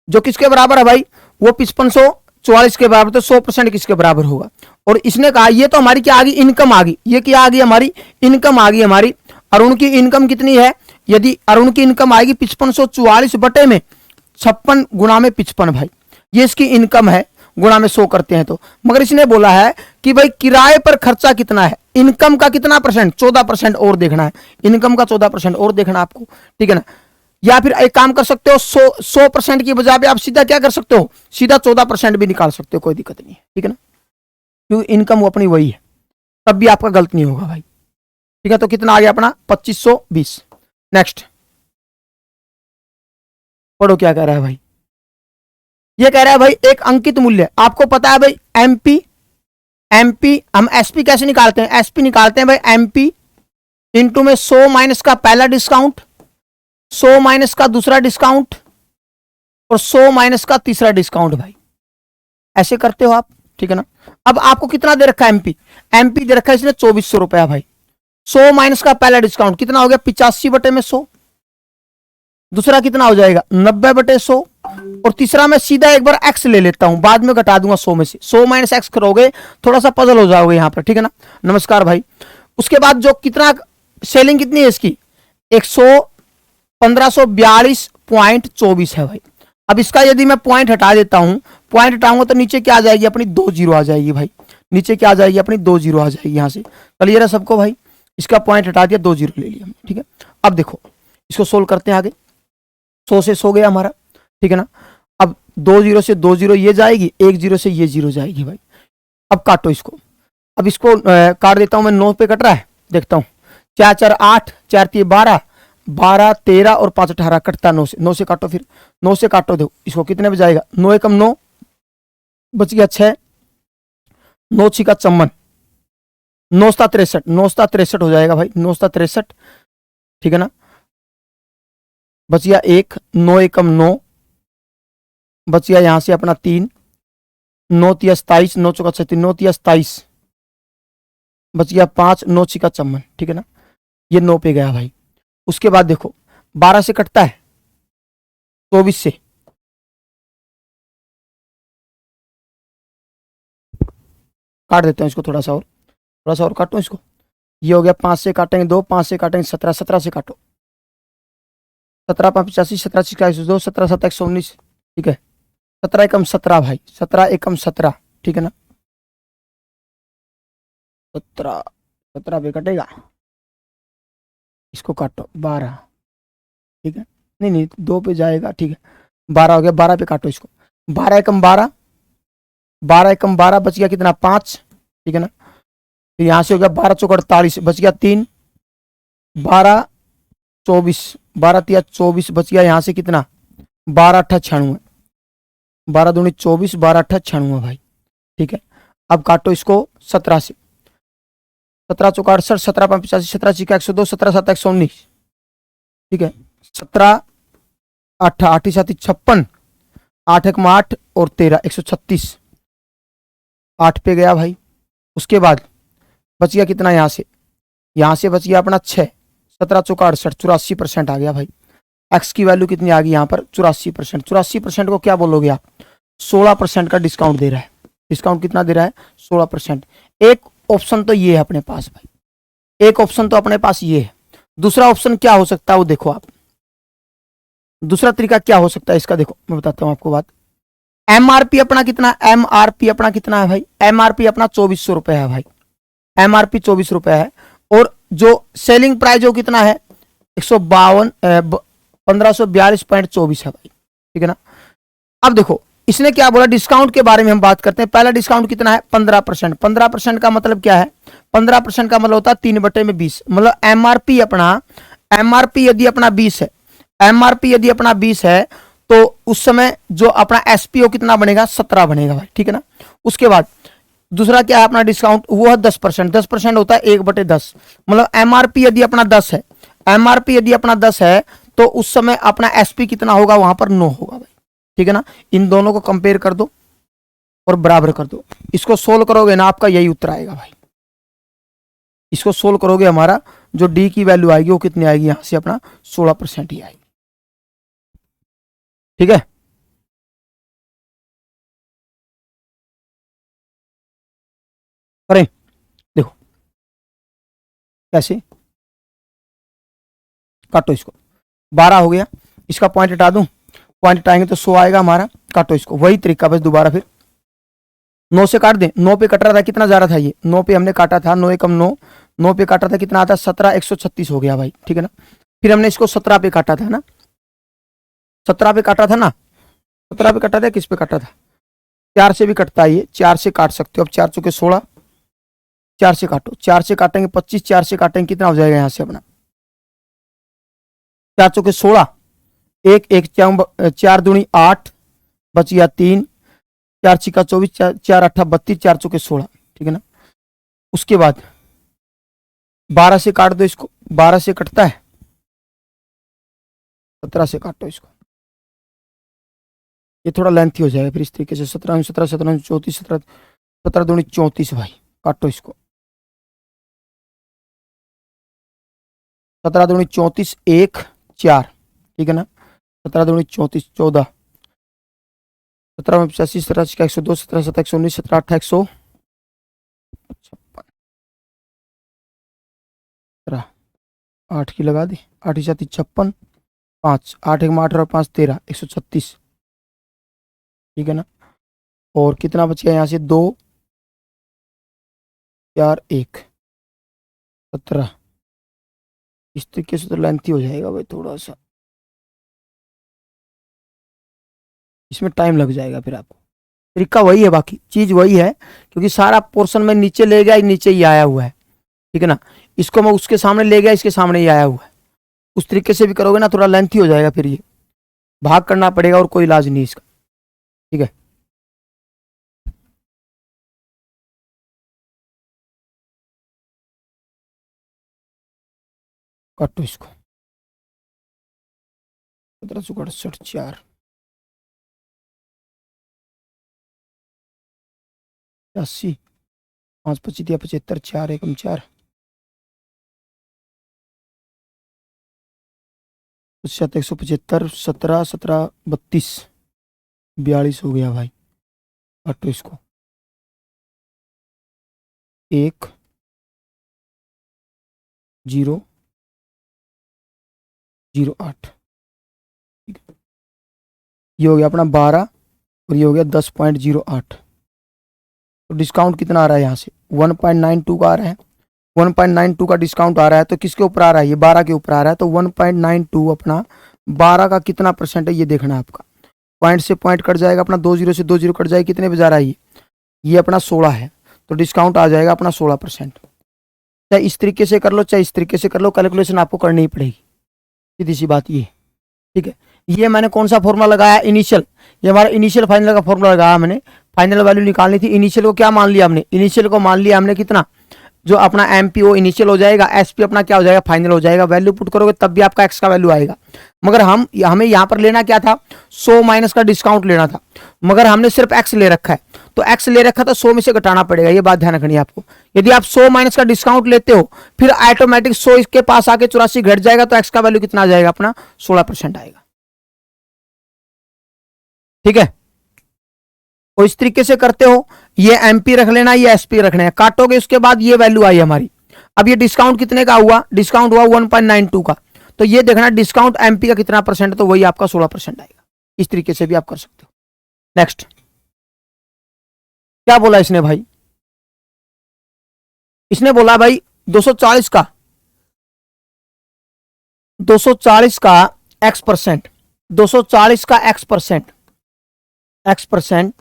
जो किसके बराबर है भाई, वो 5544 के बराबर, तो 100% किसके बराबर होगा। और इसने कहा ये तो हमारी क्या आ गई, इनकम आ गई, ये क्या आ गई, हमारी इनकम आ गई। हमारी अरुण की इनकम कितनी है, यदि अरुण की इनकम आएगी 5544 बटे में 56 गुना में 55 भाई, ये इसकी इनकम है, गुणा में 100 करते हैं तो। मगर इसने बोला है कि भाई किराए पर खर्चा कितना है, इनकम का कितना परसेंट, 14% और देखना है, इनकम का 14% और देखना है आपको, ठीक है ना। या फिर एक काम कर सकते हो, 100% की बजाय आप सीधा क्या कर सकते हो, सीधा 14% भी निकाल सकते हो, कोई दिक्कत नहीं है, ठीक है ना, क्योंकि इनकम वो अपनी वही है, तब भी आपका गलत नहीं होगा भाई, ठीक है। तो कितना आ गया अपना 2520। नेक्स्ट पढ़ो क्या कह रहा है भाई, ये कह रहा है भाई एक अंकित मूल्य, आपको पता है भाई एमपी हम एसपी कैसे निकालते हैं, एसपी निकालते हैं भाई एमपी इंटू में 100 माइनस का पहला डिस्काउंट, 100 माइनस का दूसरा डिस्काउंट और 100 माइनस का तीसरा डिस्काउंट भाई, ऐसे करते हो आप, ठीक है ना। अब आपको कितना दे रखा है, एमपी दे रखा है इसने 2400 रुपया भाई, 100 माइनस का पहला डिस्काउंट कितना हो गया 85 बटे में 100, दूसरा कितना हो जाएगा 90 बटे 100, और तीसरा मैं सीधा एक बार एक्स ले लेता हूं, बाद में घटा दूंगा 100 में से, 100 माइनस एक्स करोगे थोड़ा सा पजल हो जाओगे यहां पर, ठीक है ना। नमस्कार भाई। उसके बाद जो कितना सेलिंग कितनी है इसकी 1542.24 है भाई। अब इसका यदि मैं पॉइंट हटा देता हूं, पॉइंट हटाऊंगा तो नीचे क्या आ जाएगी अपनी 2 जीरो आ जाएगी भाई, नीचे क्या आ जाएगी अपनी 2 जीरो आ जाएगी, यहां से क्लियर है सबको भाई। इसका पॉइंट हटा दिया, 2 जीरो ले लिया, ठीक है। अब देखो इसको सोल्व करते हैं आगे, 100 से 100 गया हमारा, ठीक है ना। अब 2 जीरो से 2 जीरो ये जाएगी, 1 जीरो से ये जीरो जाएगी भाई। अब काटो इसको, अब इसको काट देता हूं मैं, 9 पे कट रहा है, देखता हूं 4 4 8, 4 3 12, 12 13 और 5 18 कटता 9 से, 9 से काटो, फिर 9 से काटो, देखो इसको कितने में जाएगा, 9 एकम 9 बच गया 6, 9 छिका 54, 9 सा 63, 9 सा 63 हो जाएगा भाई, 9 सा 63, ठीक है ना। बच गया 1, 9 एकम 9 बच गया यहां से अपना 3, 9 तिया 27, 9 चौका 36, 9 तिया 27 बच गया 5, 9 छिका 54, ठीक है ना। ये 9 पे गया भाई। उसके बाद देखो 12 से कटता है, 24 से, काट देते हैं इसको थोड़ा सा और काटो इसको, ये हो गया 5 से काटेंगे 2, 5 से काटेंगे 17, 17 से काटो, 17 5 85, 17 छिका 102, 17 7 119, ठीक है। 17 एकम 17 भाई, 17 एकम 17, ठीक है ना। 17 पे कटेगा, इसको काटो 12, ठीक है, नहीं 2 पे जाएगा, ठीक है। 12 हो गया, 12 पे काटो इसको, 12 एकम 12, 12 एकम 12 बच गया कितना 5, ठीक है ना। फिर यहां से हो गया 12 चौक 48 बच गया 3, 12 24, 12 तिया 24 बच गया यहां से कितना 12 अट्ठा 96, 12 दूनी 24, 12 अट्ठा 96 भाई, ठीक है। अब काटो इसको 17 से, 17 चौका 68, 17 5 85, 17 छिका 102, 17 7 119, ठीक है। 17 8 8 7 56, 8 1 8 और 13 136, 8 पे गया भाई। उसके बाद बच गया कितना यहां से बच गया अपना 6, 17 चौका 68, 84% आ गया भाई। एक्स की वैल्यू कितनी आ गई यहाँ पर 84%। 84% को क्या बोलोगे आप, 16% का डिस्काउंट दे रहा है। डिस्काउंट कितना दे रहा है 16%। एक ऑप्शन तो ये है अपने पास भाई, एक ऑप्शन तो अपने पास ये है। दूसरा ऑप्शन क्या हो सकता है वो देखो आप, दूसरा तरीका क्या हो सकता है इसका, देखो मैं बताता हूं आपको बात। एमआरपी अपना कितना, एमआरपी अपना कितना है भाई, एमआरपी अपना 2400 रुपए है भाई, एमआरपी 24 रुपए है। और जो सेलिंग प्राइस जो कितना है 1542.24 है भाई, ठीक है ना। अब देखो इसने क्या बोला, डिस्काउंट के बारे में हम बात करते हैं। पहला डिस्काउंट कितना है 15%। 15% का मतलब क्या है, 15% का मतलब होता है 3/20, मतलब एमआरपी यदि अपना 20 है, एमआरपी यदि अपना 20 है तो उस समय जो अपना एसपीओ कितना बनेगा 17 बनेगा भाई, ठीक है ना। उसके बाद दूसरा क्या है अपना डिस्काउंट, वो है 10%। 10% होता है 1/10, मतलब एमआरपी यदि अपना 10 है, एमआरपी यदि अपना 10 है तो उस समय अपना एसपी कितना होगा, वहां पर 9 होगा भाई, ठीक है ना। इन दोनों को कंपेयर कर दो और बराबर कर दो, इसको सोल्व करोगे ना आपका यही उत्तर आएगा भाई। इसको सोल्व करोगे हमारा जो डी की वैल्यू आएगी वो कितनी आएगी, यहां से अपना 16% ही आएगी, ठीक है। करें, देखो कैसे, काटो इसको, 12 हो गया, इसका पॉइंट हटा दूं, पॉइंट हटाएंगे तो 100 आएगा हमारा, काटो इसको, वही तरीका बस दोबारा फिर 9 से काट दें। 9 पे कट रहा था, कितना जा रहा था ये, 9 पे हमने काटा था, 9 एकम 9, 9 पे काटा था, कितना आता, 17, 136 हो गया भाई, ठीक है ना। फिर हमने इसको 17 पे काटा था ना, 17 पे काटा था ना, 17 पे काटा था, किस पे काटा था, 4 से भी कटता है ये, 4 से काट सकते हो। अब 4 चौके 16, 4 से काटो, 4 से काटेंगे 25, 4 से काटेंगे कितना हो जाएगा, यहां से अपना 4 चौके 16, एक एक 4 दूनी 8, बच गया 3, 4 छिका 24, 4 8 32, 4 चौके 16, ठीक है ना। उसके बाद 12 से काट दो इसको, 12 से कटता है, 17 से काटो इसको, ये थोड़ा लेंथी हो जाएगा फिर इस तरीके से, 17 17 17 34, 17 17 दूनी 34 भाई, काटो इसको, 17 दूनी 34, 1 4, ठीक है ना, 17 दूनी 34, 14, 17 में 85, 17 का 102, 17 7 119, 17 8 156, 8 की लगा दी, 8 की 7 56, 5 8 एक 8 और 5 13, 136, ठीक है ना। और कितना बच गया यहाँ से, 2 4 1 17, इस तरीके से तो लेंथी हो जाएगा भाई थोड़ा सा, इसमें टाइम लग जाएगा फिर आपको, तरीका वही है, बाकी चीज वही है, क्योंकि सारा पोर्शन में नीचे ले गया, नीचे ही आया हुआ है, ठीक है ना। इसको मैं उसके सामने ले गया, इसके सामने ही आया हुआ है, उस तरीके से भी करोगे ना थोड़ा लेंथी हो जाएगा, फिर ये भाग करना पड़ेगा और कोई इलाज नहीं इसका, ठीक है। काटो इसको, 1768, 4 80, 5 25 दिया 75, 4 एकम 4, 175, 17 17 32, 42 हो गया भाई, काटो इसको, 1 0 0 8, ठीक है। ये हो गया अपना 12 और ये हो गया 10.08, तो डिस्काउंट कितना आ रहा है यहाँ से, 1.92 का आ रहा है, 1.92 का डिस्काउंट आ रहा है, तो किसके ऊपर आ रहा है, ये 12 के ऊपर आ रहा है, तो 1.92 अपना 12 का कितना परसेंट है ये देखना है आपका, पॉइंट से पॉइंट कट जाएगा अपना, 2 0 से 2 0 कट जाएगा, कितने पे जा रहा है ये अपना 16 है, तो डिस्काउंट आ जाएगा अपना 16%। चाहे इस तरीके से कर लो, चाहे इस तरीके से कर लो, कैलकुलेशन आपको करनी ही पड़ेगी, सीधी सी बात ये, ठीक है। ये मैंने कौन सा फॉर्मूला लगाया, इनिशियल, ये हमारा इनिशियल फाइनल का फॉर्मूला लगाया मैंने, फाइनल वैल्यू निकालनी थी, इनिशियल को क्या मान लिया हमने, इनिशियल को मान लिया हमने कितना, जो अपना एमपीओ इनिशियल हो जाएगा, एसपी अपना क्या हो जाएगा, फाइनल हो जाएगा, वैल्यू पुट करोगे तब भी आपका एक्स का वैल्यू आएगा, मगर हमें यहाँ पर लेना क्या था, 100 माइनस का डिस्काउंट लेना था, मगर हमने सिर्फ एक्स ले रखा है, तो एक्स ले रखा था 100 में से घटाना पड़ेगा, ये बात ध्यान रखनी है आपको। यदि आप 100 माइनस का डिस्काउंट लेते हो फिर ऑटोमेटिक 100 इसके पास आके 84 घट जाएगा, तो एक्स का वैल्यू कितना आ जाएगा अपना 16% आएगा, ठीक है। तो इस तरीके से करते हो, ये एमपी रख लेना, ये एसपी रखना है, काटोगे उसके बाद ये वैल्यू आई हमारी। अब ये डिस्काउंट कितने का हुआ, डिस्काउंट हुआ 1.92 का, तो ये देखना डिस्काउंट एमपी का कितना परसेंट, तो वही आपका 16% आएगा। इस तरीके से भी आप कर सकते हो। नेक्स्ट क्या बोला इसने भाई, इसने बोला भाई 240 का 240 का एक्स परसेंट, 240 का x percent, x percent,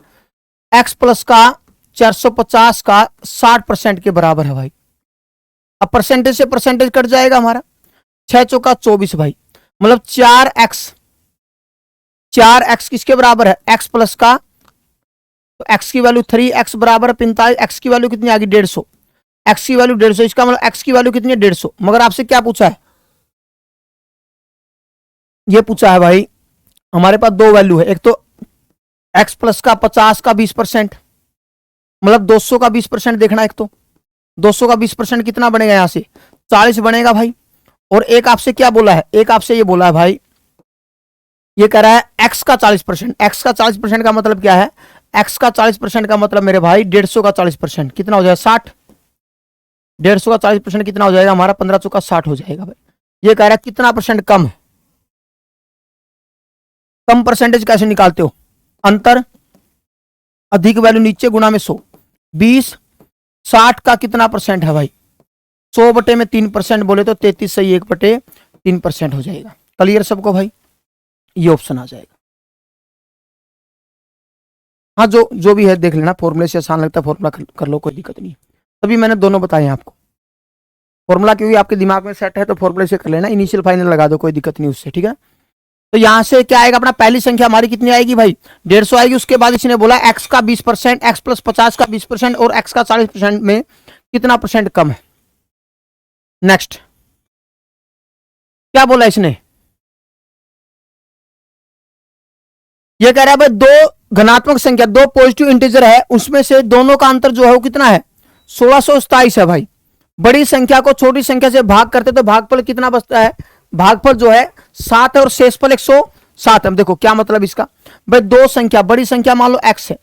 x plus का 450 का 60% के बराबर है भाई। अब परसेंटेज से परसेंटेज कट जाएगा हमारा, 6 चौका 24 भाई, मतलब 4x किसके बराबर है, x प्लस का, तो x की वैल्यू 3, x बराबर 45, x की वैल्यू कितनी आ गई 150, x की वैल्यू 150, इसका मतलब x की वैल्यू कितनी है 150, मगर आपसे क्या पूछा है, ये पूछा है भाई, हमारे पास दो वैल्यू है, एक तो x प्लस का 50 का 20%, मतलब 200 का 20% देखना, एक तो 200 का 20% कितना बनेगा, यहां से 40 बनेगा भाई। और एक आपसे क्या बोला है, एक आपसे ये बोला है भाई, ये कह रहा है x का 40%, x का 40% का मतलब क्या है, x का 40% का मतलब मेरे भाई 150 का 40% कितना हो जाएगा 60, 150 का 40% कितना हो जाएगा हमारा 15 चौका 60 हो जाएगा भाई। ये कह रहा है कितना परसेंट कम है, कम परसेंटेज कैसे निकालते हो, अंतर अधिक वैल्यू नीचे गुना में 100, 20 60 का कितना परसेंट है भाई, 100 बटे में 3% बोले तो 33 सही 1 बटे 3% हो जाएगा। क्लियर सबको भाई, ये ऑप्शन आ जाएगा। हाँ जो भी है देख लेना, फॉर्मूले से आसान लगता है फॉर्मूला कर लो, कोई दिक्कत नहीं। तभी मैंने दोनों बताए आपको, फॉर्मूला क्योंकि आपके दिमाग में सेट है तो फॉर्मूले से कर लेना, इनिशियल फाइनल लगा दो, कोई दिक्कत नहीं उससे, ठीक है। तो यहां से क्या आएगा अपना, पहली संख्या हमारी कितनी आएगी भाई 150 आएगी। उसके बाद इसने बोला x का 20%, x प्लस 50 का 20% और x का 40% में कितना परसेंट कम है। नेक्स्ट क्या बोला इसने, ये कह रहा है भाई दो घनात्मक संख्या, दो पॉजिटिव इंटीजर है, उसमें से दोनों का अंतर जो है वो कितना है 1627 है भाई। बड़ी संख्या को छोटी संख्या से भाग करते तो भागफल कितना बचता है, भागफल जो है 7 है और शेषफल 107 है। देखो क्या मतलब इसका, भाई दो संख्या, बड़ी संख्या मान लो x है,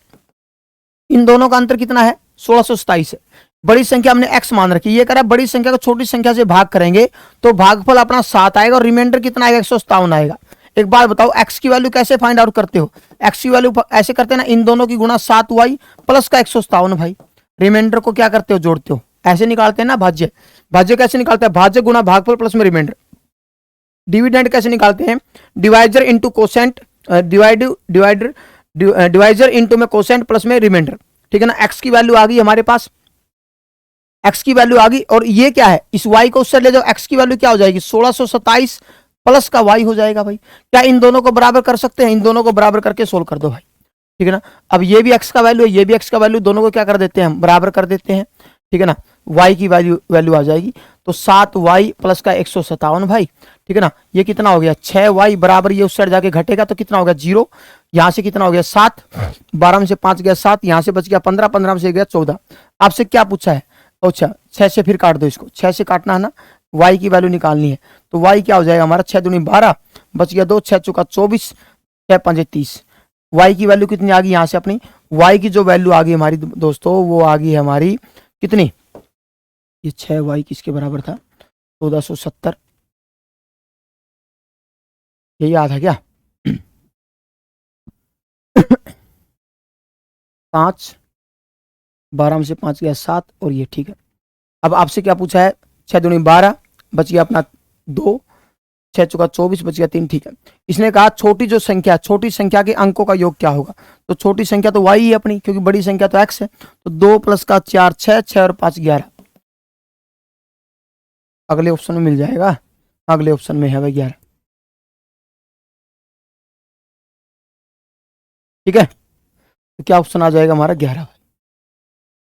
इन दोनों का अंतर कितना है 1627 है, बड़ी संख्या हमने x मान रखी। ये कह रहा है बड़ी संख्या को छोटी संख्या से भाग करेंगे तो भागफल अपना 7 आएगा और रिमाइंडर कितना आएगा 157 आएगा। एक बात बताओ x की वैल्यू कैसे फाइंड आउट करते हो, x की वैल्यू ऐसे करते हैं ना, इन दोनों की गुणा 7y प्लस का 157 भाई, रिमाइंडर को क्या करते हो जोड़ते हो, ऐसे निकालते हैं ना भाज्य। भाज्य कैसे निकालते हैं, भाज्य गुणा भागफल प्लस में रिमाइंडर। डिविडेंड कैसे निकालते हैं, divisor into quotient, divisor into में कोसेंट प्लस में रिमाइंडर, ठीक है ना। x की वैल्यू आ गई हमारे पास, x की वैल्यू आ गई, और ये क्या है, इस y को उससे ले जाओ, x की वैल्यू क्या हो जाएगी 1627 प्लस का y हो जाएगा भाई। क्या इन दोनों को बराबर कर सकते हैं, इन दोनों को बराबर करके सोल्व कर दो भाई, ठीक है ना। अब ये भी x का वैल्यू है, ये भी x का वैल्यू, दोनों को क्या कर देते हैं हम बराबर कर देते हैं, ठीक है ना। y की वैल्यू आ जाएगी तो 7y प्लस का 157 भाई, ठीक है ना। ये कितना हो गया 6y बराबर, ये उस साइड जाके घटेगा तो कितना हो गया 0, यहां से कितना हो गया 7, 12 में से 5 गया 7, यहां से बच गया 15, 15 में से गया 14। आपसे क्या पूछा है, अच्छा 6 से फिर काट दो इसको, 6 से काटना है ना, y की वैल्यू निकालनी है तो y क्या हो जाएगा हमारा 6 दूनी 12, बच गया 2, 6 चौका 24, 6 पंजे 30। y की वैल्यू कितनी आ गई, यहां से अपनी y की जो वैल्यू आ गई हमारी दोस्तों वो आ गई हमारी कितनी, ये 6y किसके बराबर था 1470, ये याद है क्या 5, 12 में से 5 गया 7 और ये, ठीक है। अब आपसे क्या पूछा है 6 दूनी 12, बच गया अपना 2, 6 चौका 24, बच गया 3, ठीक है। इसने कहा छोटी जो संख्या, छोटी संख्या के अंकों का योग क्या होगा, तो छोटी संख्या तो y है अपनी, क्योंकि बड़ी संख्या तो x है, तो 2 प्लस का 4 6, 6 और 5 11, अगले ऑप्शन में मिल जाएगा, अगले ऑप्शन में है भाई 11, ठीक है। तो क्या ऑप्शन आ जाएगा हमारा 11।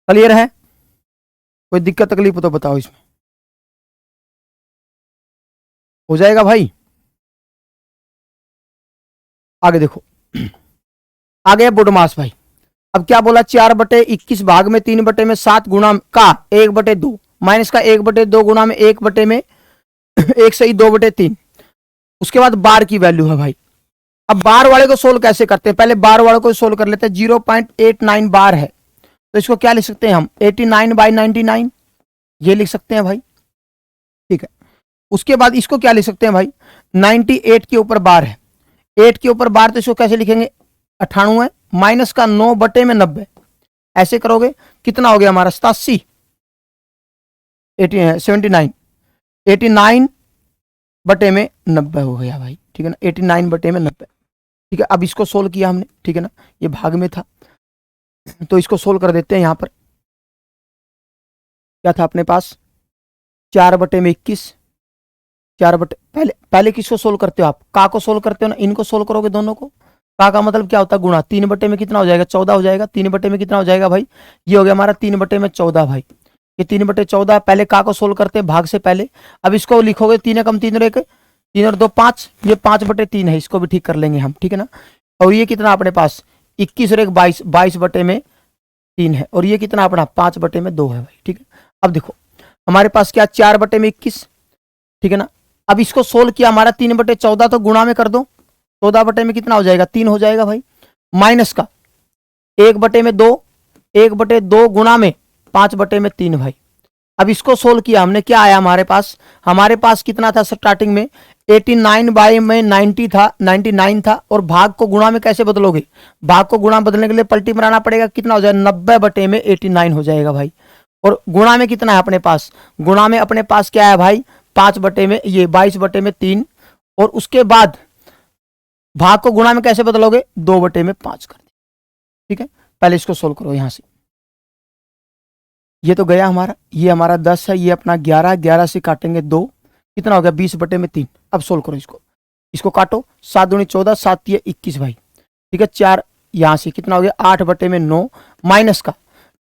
क्लियर है, कोई दिक्कत तकलीफ हो तो बताओ, इसमें हो जाएगा भाई। आगे देखो, आगे बुडमास भाई, अब क्या बोला 4/21 भाग में 3/7 गुणा का 1/2 माइनस का 1/2 गुणा में 1 में 1 सही 2/3। उसके बाद बार की वैल्यू है भाई। अब बार वाले को सोल्व कैसे करते हैं, पहले बार वाले को सोल्व कर लेते हैं। 0.89 बार है तो इसको क्या लिख सकते हैं हम 89/99, ये लिख सकते हैं भाई, ठीक है। उसके बाद इसको क्या लिख सकते हैं भाई 98 के ऊपर बार है, 8 के ऊपर बार, तो इसको कैसे लिखेंगे 98 माइनस का 9/90, ऐसे करोगे कितना हो गया हमारा 87, 79, 89/90 हो गया भाई, ठीक है ना, 89/90, ठीक है। अब इसको सोल्व किया हमने, ठीक है ना, ये भाग में था तो इसको सोल्व कर देते हैं। यहां पर क्या था अपने पास 4/21, 4 पहले किसको सोल्व करते हो आप, का को सोल्व करते हो ना, इनको सोल्व करोगे दोनों को, का मतलब क्या होता है गुणा, 3 में कितना हो जाएगा 14 हो जाएगा, 3 में कितना हो जाएगा भाई, ये हो गया हमारा 3/14 भाई, ये 3/14। पहले का को सोल्व करते हैं भाग से पहले, अब इसको लिखोगे 3 कम 3 और 1 3 और 2 5, ये 5/3 है, इसको भी ठीक कर लेंगे हम, ठीक है ना। और ये कितना अपने पास 21 और 1 22, 22/3 है। और ये कितना अपना 5/2 है भाई, ठीक है। अब देखो हमारे पास क्या 4/21, ठीक है ना। अब इसको सोल्व किया हमारा 3/14, तो गुणा में कर दो, 14 में कितना हो जाएगा 3 हो जाएगा भाई। माइनस का 1/2, 1/2 गुणा में 5/3 भाई। अब इसको सोल्व किया हमने, क्या आया हमारे पास कितना था स्टार्टिंग में 89/90 था, 99 था। और भाग को गुणा में कैसे बदलोगे, भाग को गुणा बदलने के लिए पलटी बनाना पड़ेगा, कितना हो जाएगा 90/89 हो जाएगा भाई। और गुणा में कितना है अपने पास, गुणा में अपने पास क्या है भाई 22/3। और उसके बाद भाग को गुणा में कैसे बदलोगे 2/5 कर दे, ठीक है। पहले इसको सोल्व करो यहां से, ये तो गया हमारा, ये हमारा 10 है, ये अपना 11, 11 से काटेंगे 2, कितना हो गया 20/3। अब सोल्व करो इसको काटो, 7 दूनी 14, 7 तिया 21 भाई, ठीक है। 4 यहां से कितना हो गया 8/9 माइनस का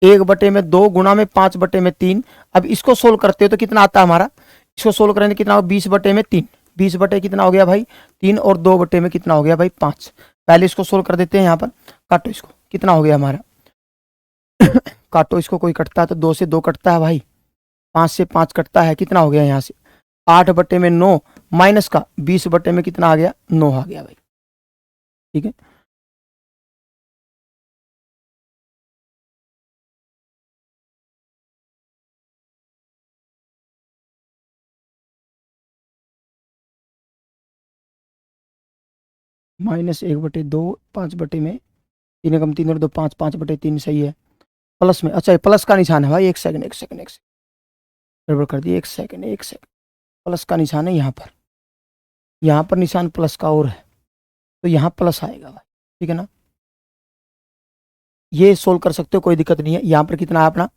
1/2 गुणा में 5/3। अब इसको सोल्व करते हो तो कितना आता है हमारा, इसको सोल्व करेंगे कितना होगा 20/3, 20 कितना हो गया भाई 3, और 2 में कितना हो गया भाई 5। पहले इसको सोल्व कर देते हैं, यहाँ पर काटो इसको, कितना हो गया हमारा काटो इसको, कोई कटता है तो 2 से 2 कटता है भाई, 5 से 5 कटता है, कितना हो गया यहाँ से 8/9 माइनस का 20 में कितना आ गया 9 आ गया भाई, ठीक है। -1/2, 5 में 3 कम 3 और 2 5, 5/3 सही है। प्लस में, अच्छा प्लस का निशान है भाई, एक सेकंड गड़बड़ कर दी, एक सेकंड। प्लस का निशान है यहाँ पर निशान प्लस का और है, तो यहाँ प्लस आएगा भाई, ठीक है ना। ये सोल्व कर सकते हो, कोई दिक्कत नहीं है। यहाँ पर कितना है अपना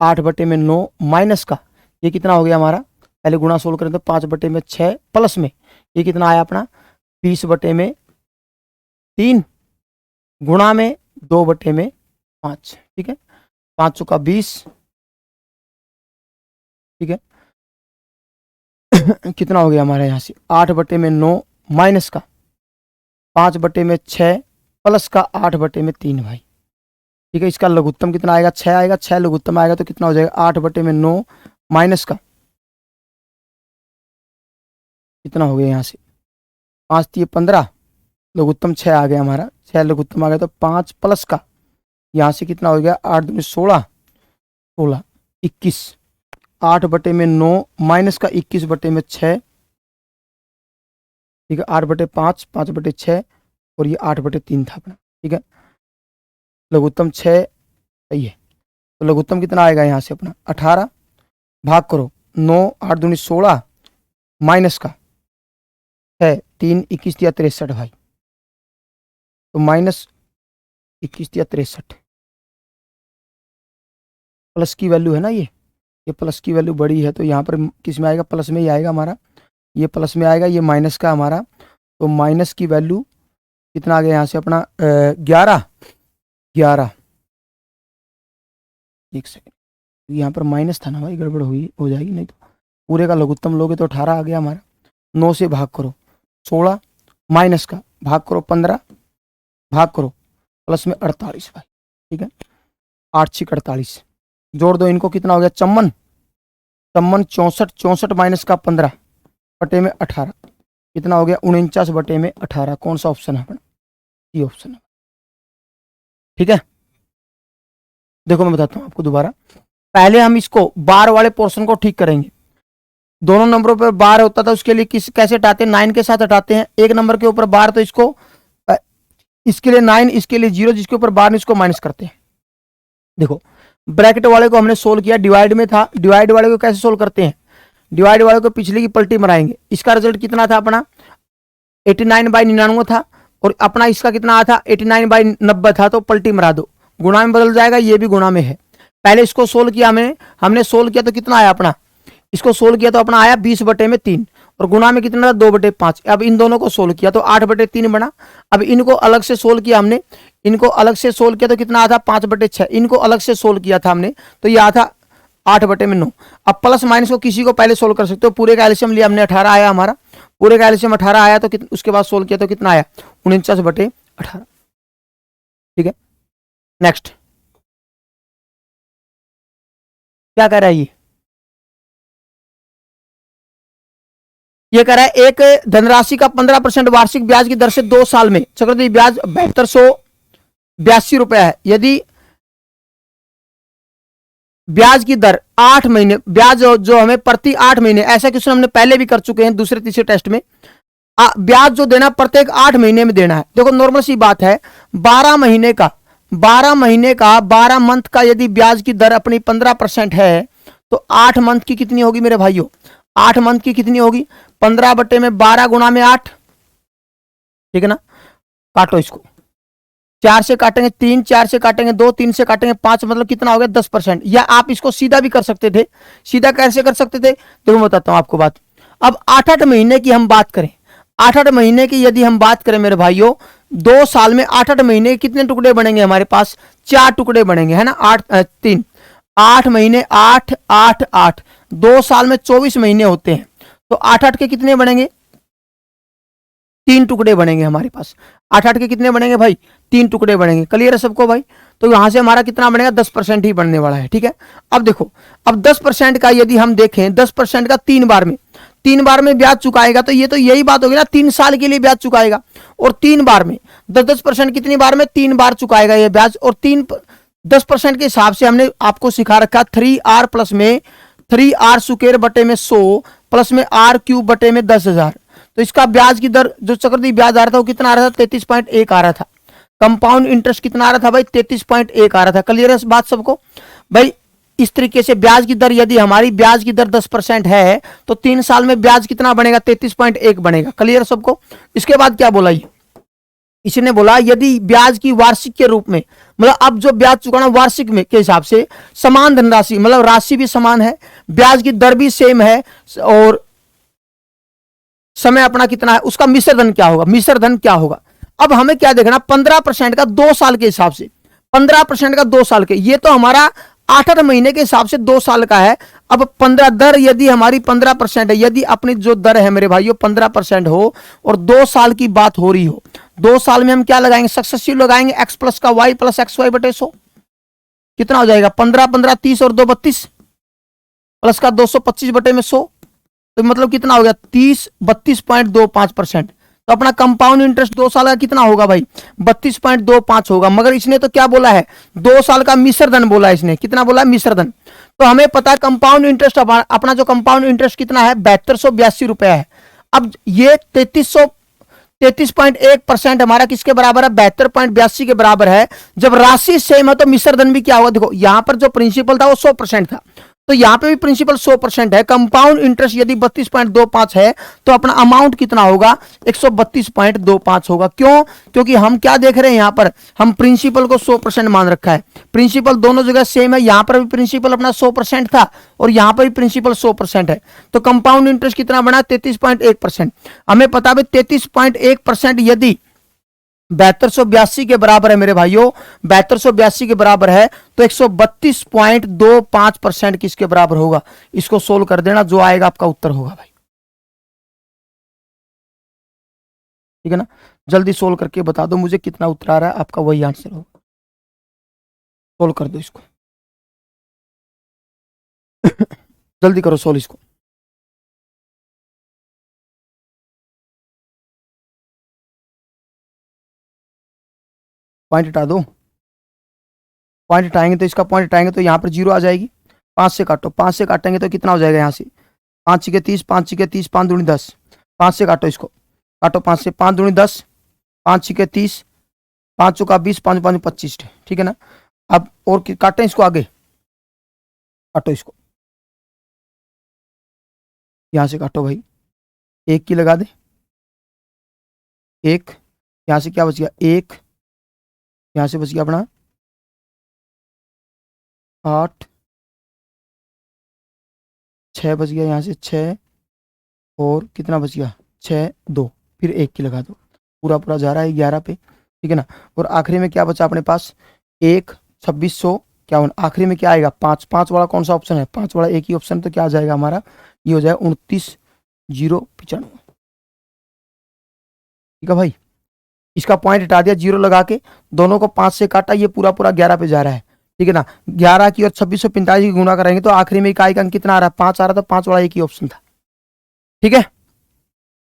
8/9 माइनस का ये कितना हो गया हमारा, पहले गुणा सोल्व करें तो 5/6 प्लस में ये कितना आया अपना 20/3 गुणा में 2/5, ठीक है। 5 चौका 20, ठीक है। कितना हो गया हमारा यहाँ से 8/9 माइनस का 5/6 प्लस का 8/3 भाई, ठीक है। इसका लघुत्तम कितना आएगा 6 आएगा, 6 लघुत्तम आएगा तो कितना हो जाएगा 8/9 माइनस का कितना हो गया यहाँ से 5 3 15, लघुत्तम 6 आ गया हमारा, 6 लघुत्तम आ गया तो 5 प्लस का यहाँ से कितना हो गया 8 दूनी 16, 16 21, 8/9 माइनस का 21/6, ठीक है। 8/5, 5/6 और ये 8/3 था अपना, ठीक है। लघुत्तम 6 सही है, तो लघुत्तम कितना आएगा यहाँ से अपना 18, भाग करो 9, 8 दूनी 16 माइनस का 6, 3 21 या 63 भाई, तो -21 या 63 प्लस की वैल्यू है ना, ये प्लस की वैल्यू बड़ी है तो यहाँ पर किस में आएगा प्लस में ही आएगा हमारा, ये प्लस में आएगा, ये माइनस का हमारा, तो माइनस की वैल्यू कितना आ गया यहाँ से अपना 11, एक सेकेंड, यहाँ पर माइनस था ना भाई, गड़बड़ हो जाएगी, नहीं तो पूरे का लघुत्तम लोगे तो 18 आ गया हमारा। 9 से भाग करो 16 माइनस का भाग करो 15, भाग करो प्लस में 48 भाई, ठीक है। 8 6 48 जोड़ दो इनको, कितना हो गया 54, 64, 64 माइनस का 15/18 कितना हो गया 49/18। कौन सा ऑप्शन है अपना, ये ऑप्शन है, ठीक है। देखो मैं बताता हूं आपको दोबारा, पहले हम इसको बार वाले पोर्शन को ठीक करेंगे। दोनों नंबरों पर बार होता था, उसके लिए कैसे हटाते हैं 9 के साथ हटाते हैं। एक नंबर के ऊपर बार तो इसको इसके लिए 9, इसके लिए 0, जिसके ऊपर बार इसको माइनस करते हैं। देखो ब्रैकेट वाले को हमने सोल्व किया, डिवाइड में था, डिवाइड वाले को कैसे सोल्व करते हैं, डिवाइड वाले को पिछले की पलटी मराएंगे। इसका रिजल्ट कितना था अपना 89/99 था, और अपना इसका कितना आया था 89/90 था, तो पलटी मरा दो, गुणा में बदल जाएगा, ये भी गुणा में है। पहले इसको सोल्व किया हमने सोल्व किया तो कितना आया अपना, इसको सोल्व किया तो अपना आया 20/3, और गुणा में कितना था 2/5। अब इन दोनों को सोल्व किया तो 8/3 बना। अब इनको अलग से सोल्व किया हमने, इनको अलग से सोल्व किया तो कितना आता 5/6, इनको अलग से सोल्व किया था हमने तो ये आता 8/9। अब प्लस माइनस को किसी को पहले सोल्व कर सकते हो, पूरे का एलसीएम लिया हमने 18 आया हमारा, पूरे का एलसीएम 18 आया तो उसके बाद सोल्व किया तो कितना आया 49/18। ठीक है, नेक्स्ट क्या कह रहा है ये कह रहा है एक धनराशि का 15% वार्षिक ब्याज की दर से 2 साल में चक्रवृद्धि ब्याज 7282 रुपया है। यदि ब्याज की दर 8 महीने, ब्याज जो हमें प्रति 8 महीने, ऐसा क्वेश्चन हमने पहले भी कर चुके हैं दूसरे तीसरे टेस्ट में, ब्याज जो देना प्रत्येक 8 महीने में देना है। देखो नॉर्मल सी बात है, 12 महीने का 12 मंथ का यदि ब्याज की दर अपनी 15% है तो 8 मंथ की कितनी होगी मेरे भाइयों, 8 मंथ की कितनी होगी 15/12 गुणा में 8। ठीक है ना, काटो इसको, 4 से काटेंगे 3, 4 से काटेंगे 2, 3 से काटेंगे 5, मतलब कितना हो गया 10%। या आप इसको सीधा भी कर सकते थे। सीधा कैसे कर सकते थे, देखो बताता हूं आपको बात। अब 8-8 महीने की हम बात करें, 8-8 महीने की यदि हम बात करें मेरे भाइयों, 2 साल में 8-8 महीने कितने टुकड़े बनेंगे हमारे पास, 4 टुकड़े बनेंगे, है ना। 8 महीने 8 8 8, 2 साल में 24 महीने होते हैं, तो 8-8 के कितने बनेंगे, 3 टुकड़े बनेंगे हमारे पास। 8-8 के कितने बनेंगे भाई, 3 टुकड़े बनेंगे। क्लियर है सबको भाई। तो यहां से हमारा कितना बनेगा, 10% ही बनने वाला है। ठीक है, अब देखो, अब 10% का यदि हम देखें, 10% का 3 बार में ब्याज चुकाएगा, तो ये तो यही बात होगी ना, 3 साल के लिए ब्याज चुकाएगा। और 3 बार में 10% कितनी बार में, 3 बार चुकाएगा ये ब्याज। और 10% के हिसाब से हमने आपको सिखा रखा 3r प्लस में 3r स्क्वायर बटे में 100 प्लस में r क्यूब बटे में 10,000। तो इसका ब्याज की दर जो चक्रवृद्धि ब्याज आ रहा था वो कितना आ रहा था, 33.1 आ रहा था। कंपाउंड इंटरेस्ट कितना आ रहा था भाई, 33.1 आ रहा था। क्लियर है बात सबको भाई। इस तरीके से ब्याज की दर, यदि हमारी ब्याज की दर 10% है तो 3 साल में ब्याज कितना बनेगा, 33.1 बनेगा। क्लियर सबको। इसके बाद क्या बोला, इसने बोला यदि ब्याज की वार्षिक के रूप में, मतलब अब जो ब्याज चुकाना वार्षिक में के हिसाब से, समान धनराशि, मतलब राशि भी समान है, ब्याज की दर भी सेम है, और समय अपना कितना है, उसका मिश्र धन क्या होगा, मिश्र धन क्या होगा। अब हमें क्या देखना, 15% का 2 साल के हिसाब से, 15% का 2 साल के, ये तो हमारा 8-8 महीने के हिसाब से 2 साल का है। अब 15 दर यदि हमारी 15% है, यदि अपनी जो दर है मेरे भाइयों 15% हो और 2 साल की बात हो रही हो, 2 साल में हम क्या लगाएंगे, सक्सेसिव लगाएंगे, x प्लस का y प्लस XY बटे 100, कितना हो जाएगा 15 30 और 2 32 प्लस का 225 बटे में 100, तो मतलब कितना हो गया 32.25%। तो अपना कंपाउंड इंटरेस्ट 2 साल का कितना होगा भाई, 32.25 होगा। मगर इसने तो क्या बोला है, 2 साल का मिश्र धन बोला है इसने, कितना बोला है, मिश्र धन। तो हमें पता है कंपाउंड इंटरेस्ट, अपना जो कंपाउंड इंटरेस्ट कितना है 7282 रुपया है। अब ये 33.1% हमारा किसके बराबर है, 72.82 के बराबर है। जब राशि सेम है तो मिश्र धन भी क्या होगा, देखो यहां पर जो प्रिंसिपल था वो 100% था, तो यहां पे भी प्रिंसिपल 100% है। कंपाउंड इंटरेस्ट यदि 32.25 है तो अपना अमाउंट कितना होगा, 132.25 होगा। क्यों, क्योंकि हम क्या देख रहे हैं यहां पर, हम प्रिंसिपल को 100% मान रखा है। प्रिंसिपल दोनों जगह सेम है, यहां पर भी प्रिंसिपल अपना 100% था और यहां पर भी प्रिंसिपल 100% है। तो कंपाउंड इंटरेस्ट कितना बना, 33.1%। हमें पता है 33.1% यदि 7282 के बराबर है मेरे भाइयों, 7282 के बराबर है, तो 132.25% किसके बराबर होगा। इसको सोल्व कर देना, जो आएगा आपका उत्तर होगा भाई। ठीक है ना, जल्दी सोल्व करके बता दो मुझे कितना उत्तर आ रहा है आपका, वही आंसर होगा। सोल्व कर दो इसको जल्दी करो सोल्व इसको। पॉइंट हटा दो, पॉइंट हटाएंगे तो इसका पॉइंट हटाएंगे तो यहाँ पर 0 आ जाएगी। 5 से काटो, 5 से काटेंगे तो कितना हो जाएगा, यहाँ से 5 के 30, 5 के 30, 5 दूनी 10, 5 से काटो इसको, काटो 5 से, 5 दूनी 10, 5 के 30, 5 चौका 20, 5 5 25। ठीक है ना, अब और काटें इसको आगे, काटो इसको, यहाँ से काटो भाई, 1 की लगा दे, 1, यहाँ से क्या बच गया 1, यहाँ से बच गया अपना 8, 6 बच गया, यहाँ से 6 और कितना बच गया 6 2, फिर 1 की लगा दो, पूरा पूरा जा रहा है 11 पे। ठीक है ना, और आखिरी में क्या बचा अपने पास 1 2651, आखिरी में क्या आएगा 5, 5 वाला कौन सा ऑप्शन है, 5 वाला एक ही ऑप्शन, तो क्या आ जाएगा हमारा, ये हो जाएगा 29,095। ठीक है भाई, इसका पॉइंट हटा दिया, जीरो लगा के दोनों को 5 से काटा, ये पूरा पूरा 11 पे जा रहा है, ठीक है ना। 11 की और 2645 की गुणा करेंगे तो आखिरी में इकाई का अंक कितना आ रहा है, 5 आ रहा था, 5 वाला एक ही ऑप्शन था, ठीक है।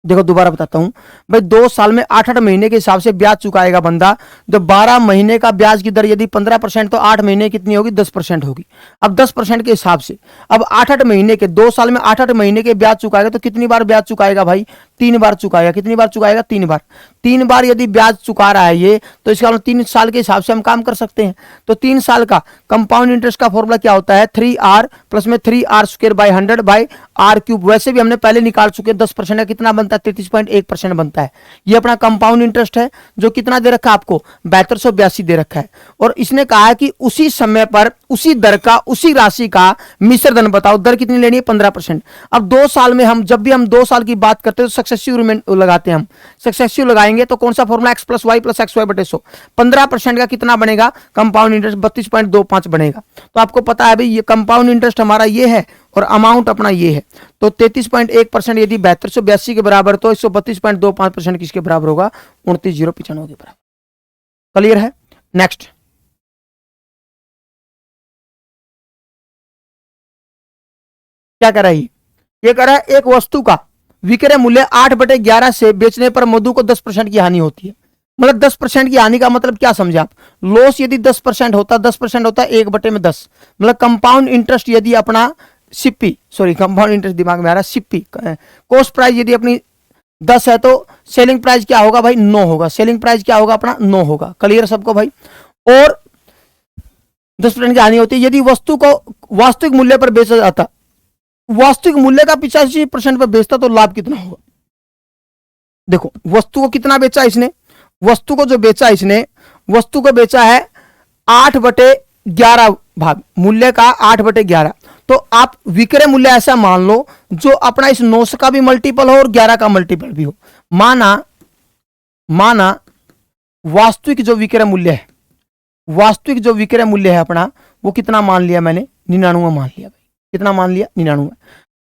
देखो दोबारा बताता हूं भाई, 2 साल में 8-8 महीने के हिसाब से ब्याज चुकाएगा बंदा, तो 12 महीने का ब्याज की दर यदि 15% तो 8 महीने कितनी होगी, 10% होगी। अब 10% के हिसाब से अब 8-8 महीने के, 2 साल में 8-8 महीने के ब्याज चुकाएगा तो कितनी बार ब्याज चुकाएगा भाई, 3 बार चुकाएगा। कितनी बार चुकाएगा, 3 बार। 3 बार यदि ब्याज चुका रहा है ये, तो इसका मतलब 3 साल के हिसाब से हम काम कर सकते हैं। तो 3 साल का कंपाउंड इंटरेस्ट का फॉर्मूला क्या होता है, 3r प्लस में 3r² बाई 100 बाई r³। वैसे भी हमने पहले निकाल चुके, 10% का कितना बनता है, 33.1% बनता है। ये अपना कंपाउंड इंटरेस्ट है, जो कितना दे रखा है आपको, 7282 दे रखा है। और इसने कहा है कि उसी समय पर उसी दर का, उसी राशि का मिश्र धन बताओ, दर कितनी लेनी है, 15%। अब 2 साल में हम, जब भी हम 2 साल की बात करते हैं तो सक्सेसिव लगाते हैं हम, सक्सेसिव लगाएंगे तो कौन सा formula, x plus y plus x y बटे 100। 15% का कितना बनेगा कंपाउंड इंटरेस्ट, 32.25 बनेगा। तो आपको पता है भाई, ये कंपाउंड इंटरेस्ट हमारा ये है और अमाउंट अपना ये है। तो 33.1% यदि 7282 के बराबर, तो 132.25% किसके बराबर होगा, 29,095 के बराबर। क्लियर है। नेक्स्ट, क्या कर रहा है ये कह रहा है एक वस्तु का विक्रय मूल्य 8/11 से बेचने पर मधु को 10% की हानि होती है। मतलब 10% की हानि का मतलब क्या समझे आप, लॉस यदि 10% होता, 10% होता है 1/10, मतलब कंपाउंड इंटरेस्ट यदि अपना सिप्पी, सॉरी कंपाउंड इंटरेस्ट दिमाग में आ रहा है, सिप्पी कॉस्ट प्राइस यदि अपनी 10 है तो सेलिंग प्राइस क्या होगा भाई, 9 होगा। सेलिंग प्राइस क्या होगा अपना, 9 होगा। क्लियर सबको भाई। और 10% की हानि होती है यदि वस्तु को वास्तविक मूल्य पर बेचा जाता, वास्तविक मूल्य का 85% पर बेचता तो लाभ कितना होगा। देखो वस्तु को कितना बेचा इसने, वस्तु को जो बेचा इसने, वस्तु को बेचा है 8/11 भाग, मूल्य का 8/11। तो आप विक्रय मूल्य ऐसा मान लो जो अपना इस 9 का भी मल्टीपल हो और 11 का मल्टीपल भी हो। माना वास्तविक जो विक्रय मूल्य है, वास्तविक जो विक्रय मूल्य है अपना, वो कितना मान लिया मैंने, 99 मान लिया भाई। कितना मान लिया, 99।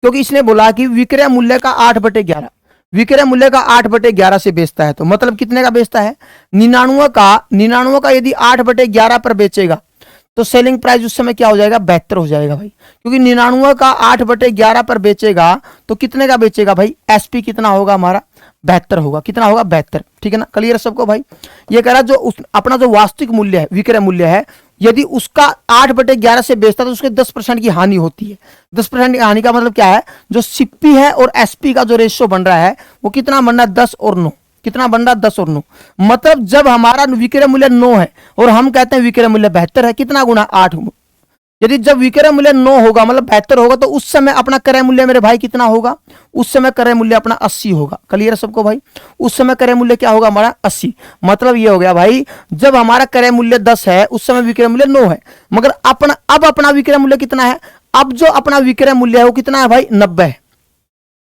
क्योंकि इसने बोला कि विक्रय मूल्य का 8/11, विक्रय मूल्य का 8/11 से बेचता है, तो मतलब कितने का बेचता है, 99 का यदि 8/11 पर बेचेगा तो सेलिंग प्राइस उस समय क्या हो जाएगा, 72 हो जाएगा भाई। क्योंकि 99 का 8/11 पर बेचेगा तो कितने का बेचेगा भाई, एसपी कितना होगा हमारा, 72 होगा। कितना होगा, 72। ठीक है ना, क्लियर सबको भाई। ये कह रहा जो अपना जो वास्तविक मूल्य है, विक्रय मूल्य है, यदि उसका 8/11 से बेचता तो उसके 10% की हानि होती है। 10% की हानि का मतलब क्या है, जो सिप्पी है और एसपी का जो रेशियो बन रहा है वो कितना बन रहा है, 10 और 9। कितना बन रहा है, 10 और 9। मतलब जब हमारा विक्रय मूल्य 9 है और हम कहते हैं विक्रय मूल्य 72 है, कितना गुना, 8। यदि जब विक्रय मूल्य 9 होगा मतलब 72 होगा, तो उस समय अपना क्रय मूल्य मेरे भाई कितना होगा, उस समय क्रय मूल्य अपना 80 होगा। क्लियर सबको भाई, उस समय क्रय मूल्य क्या होगा हमारा, 80। मतलब ये हो गया भाई, जब हमारा क्रय मूल्य 10 है उस समय विक्रय मूल्य 9 है, मगर अब अपना विक्रय मूल्य कितना है, अब जो अपना विक्रय मूल्य है वो कितना है भाई, 90 है।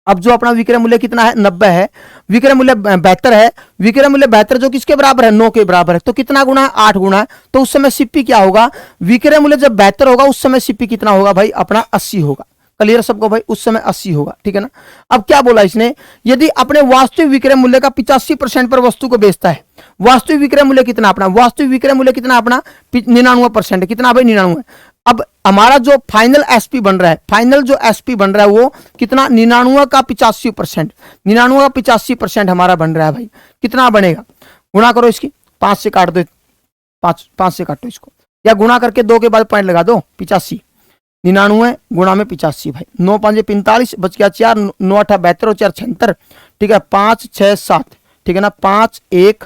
अब जो अपना विक्रय मूल्य कितना है, 90 है। विक्रय मूल्य 72 है, विक्रय मूल्य 72 जो किसके बराबर है, 9 के बराबर है। तो कितना गुना है, 8 गुना है। तो उस समय सिप्पी क्या होगा, विक्रय मूल्य जब 72 होगा उस समय सिप्पी कितना होगा भाई, अपना 80 होगा। क्लियर सबको भाई, उस समय 80 होगा। ठीक है ना। अब क्या बोला इसने, यदि अपने वास्तविक विक्रय मूल्य का 85% पर वस्तु को बेचता है, वास्तविक विक्रय मूल्य कितना अपना, वास्तविक विक्रय मूल्य कितना अपना, 99%। कितना भाई, 99। अब हमारा जो फाइनल एसपी बन रहा है, फाइनल जो एसपी बन रहा है वो कितना, 99 का 85%, 99 का 85% हमारा बन रहा है भाई। कितना बनेगा, गुणा करो इसकी, 5 से काट दो, 5 से काटो इसको, या गुणा करके 2 के बाद पॉइंट लगा दो, 85। 99 गुणा में 85 भाई, 9 5 45, बच गया 4, 9 8 72 और 4 76। ठीक है, 5 6 7, ठीक है ना, 5 1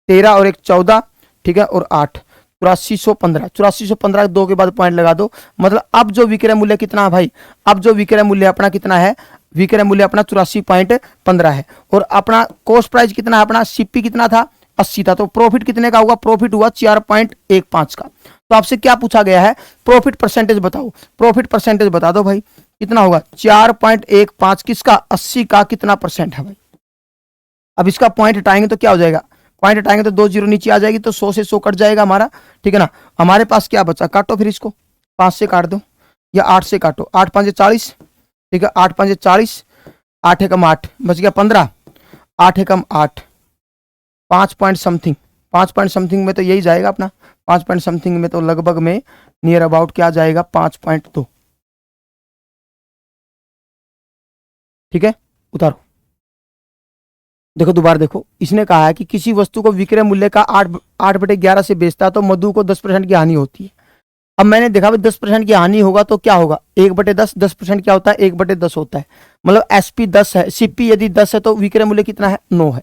13 और 1 14, ठीक है, और 8 8415, 8415 2 के बाद पॉइंट लगा दो। मतलब अब जो विक्रय मूल्य कितना है भाई, अब जो विक्रय मूल्य अपना कितना है, विक्रय मूल्य अपना 84.15 है। और अपना कॉस्ट प्राइस कितना है, अपना सीपी कितना था, 80 था। तो प्रॉफिट कितने का हुआ, प्रॉफिट हुआ 4.15 का। तो आपसे क्या पूछा गया है, प्रॉफिट परसेंटेज बताओ, प्रॉफिट परसेंटेज बता दो भाई, कितना होगा, 4.15 किसका, 80 का कितना परसेंट है भाई। अब इसका पॉइंट हटाएंगे तो क्या हो जाएगा, पॉइंट हटाएंगे तो 2 जीरो नीचे आ जाएगी, तो 100 से 100 कट जाएगा हमारा। ठीक है ना। हमारे पास क्या बचा, काटो फिर इसको, 5 से काट दो या 8 से काटो, 8 5 40, ठीक है, 8 5 40, 8 एकम 8, बच गया 15, 8 एकम 8, 5 पॉइंट समथिंग, 5 पॉइंट समथिंग में तो यही जाएगा अपना, 5 पॉइंट समथिंग में तो लगभग में नियर अबाउट क्या जाएगा 5.2। ठीक है, उतारो। देखो दोबारा देखो, इसने कहा है कि किसी वस्तु को विक्रय मूल्य का 8/11 से बेचता है तो मधु को 10% की हानि होती है। अब मैंने देखा भाई 10% की हानि होगा तो क्या होगा, 1/10, 10% क्या होता है 1/10 होता है, मतलब SP 10 है, CP यदि 10 है तो विक्रय मूल्य कितना है 9 है।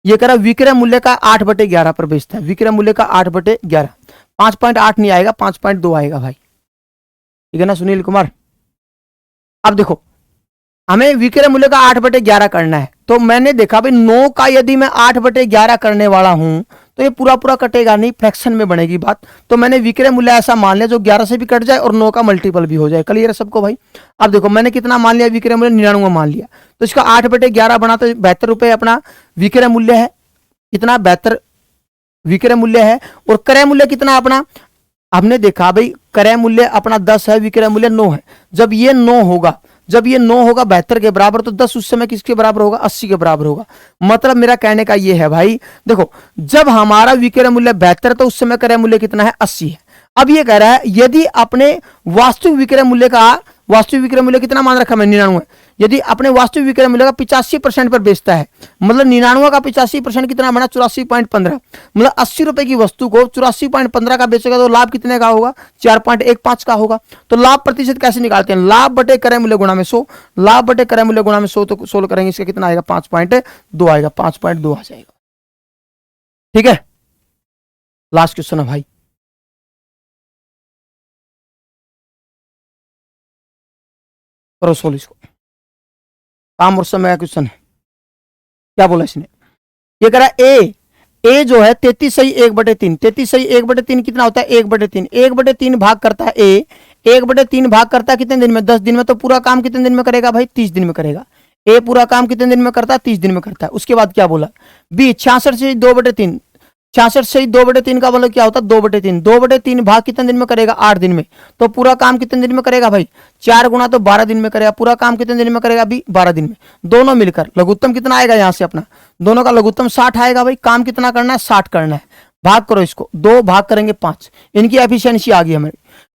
ये कह रहा विक्रय मूल्य का 8/11 पर बेचता है, विक्रय मूल्य का 8/11, 5.8 नहीं आएगा, 5.2 आएगा भाई। ठीक है ना सुनील कुमार। अब देखो हमें विक्रय मूल्य का 8/11 करना है, तो मैंने देखा भाई 9 का यदि मैं 8/11 करने वाला हूं तो ये पूरा पूरा कटेगा नहीं, फ्रैक्शन में बनेगी बात। तो मैंने विक्रय मूल्य ऐसा मान लिया जो 11 से भी कट जाए और 9 का मल्टीपल भी हो जाए। क्लियर है सबको भाई। अब देखो मैंने कितना मान लिया, विक्रय मूल्य 99 मान लिया, तो इसका 8/11 बना तो 72 रुपए अपना विक्रय मूल्य है। कितना 72 विक्रय मूल्य है, और क्रय मूल्य कितना अपना, हमने देखा भाई क्रय मूल्य अपना 10 है, विक्रय मूल्य 9 है। जब ये 9 होगा, जब ये 9 होगा 72 के बराबर, तो 10 उस समय किसके बराबर होगा, 80 के बराबर होगा। मतलब मेरा कहने का ये है भाई, देखो जब हमारा विक्रय मूल्य 72 तो उस समय क्रय मूल्य कितना है 80 है। अब ये कह रहा है यदि अपने वास्तविक विक्रय मूल्य का, वास्तविक विक्रय मूल्य कितना मान रखा मैं 99, यदि अपने वास्तविक विक्रय मूल्य का 85% पर बेचता है, मतलब 99 का 85% कितना बना 84.15, मतलब 80 रुपए की वस्तु को 84.15 का बेचेगा तो लाभ कितने का होगा 4.15 का होगा। तो लाभ प्रतिशत कैसे निकालते हैं, लाभ बटे क्रय मूल्य गुणा में 100, लाभ बटे क्रय मूल्य गुणा में 100, तो 16 करेंगे इसका कितना आएगा 5.2 आएगा, 5.2 आ जाएगा। ठीक है, लास्ट क्वेश्चन है भाई, करो सोल्व इसको, काम और समय का क्वेश्चन है। क्या बोला इसने, ये कह रहा है ए जो है 33 सही 1/3, 33 सही 1/3 कितना होता है 1/3, 1/3 भाग करता है ए, 1/3 भाग करता है कितने दिन में 10 दिन में, तो पूरा काम कितने दिन में करेगा भाई 30 दिन में करेगा। ए पूरा काम कितने दिन में करता है 30 दिन में करता है। उसके बाद क्या बोला बी 66 से 2/3, 66 से 2/3 का मतलब क्या होता है 2/3, 2/3 भाग कितने दिन में करेगा 8 दिन में, तो पूरा काम कितने दिन में करेगा भाई 4 गुना तो 12 दिन में करेगा, पूरा काम कितने दिन में करेगा भी 12 दिन में। दोनों मिलकर लघुत्तम कितना आएगा यहां से अपना, दोनों का लघुत्तम 60 आएगा भाई। काम कितना करना है 60 करना है, भाग करो इसको, 2 भाग करेंगे 5, इनकी एफिशिएंसी आ गई हमें।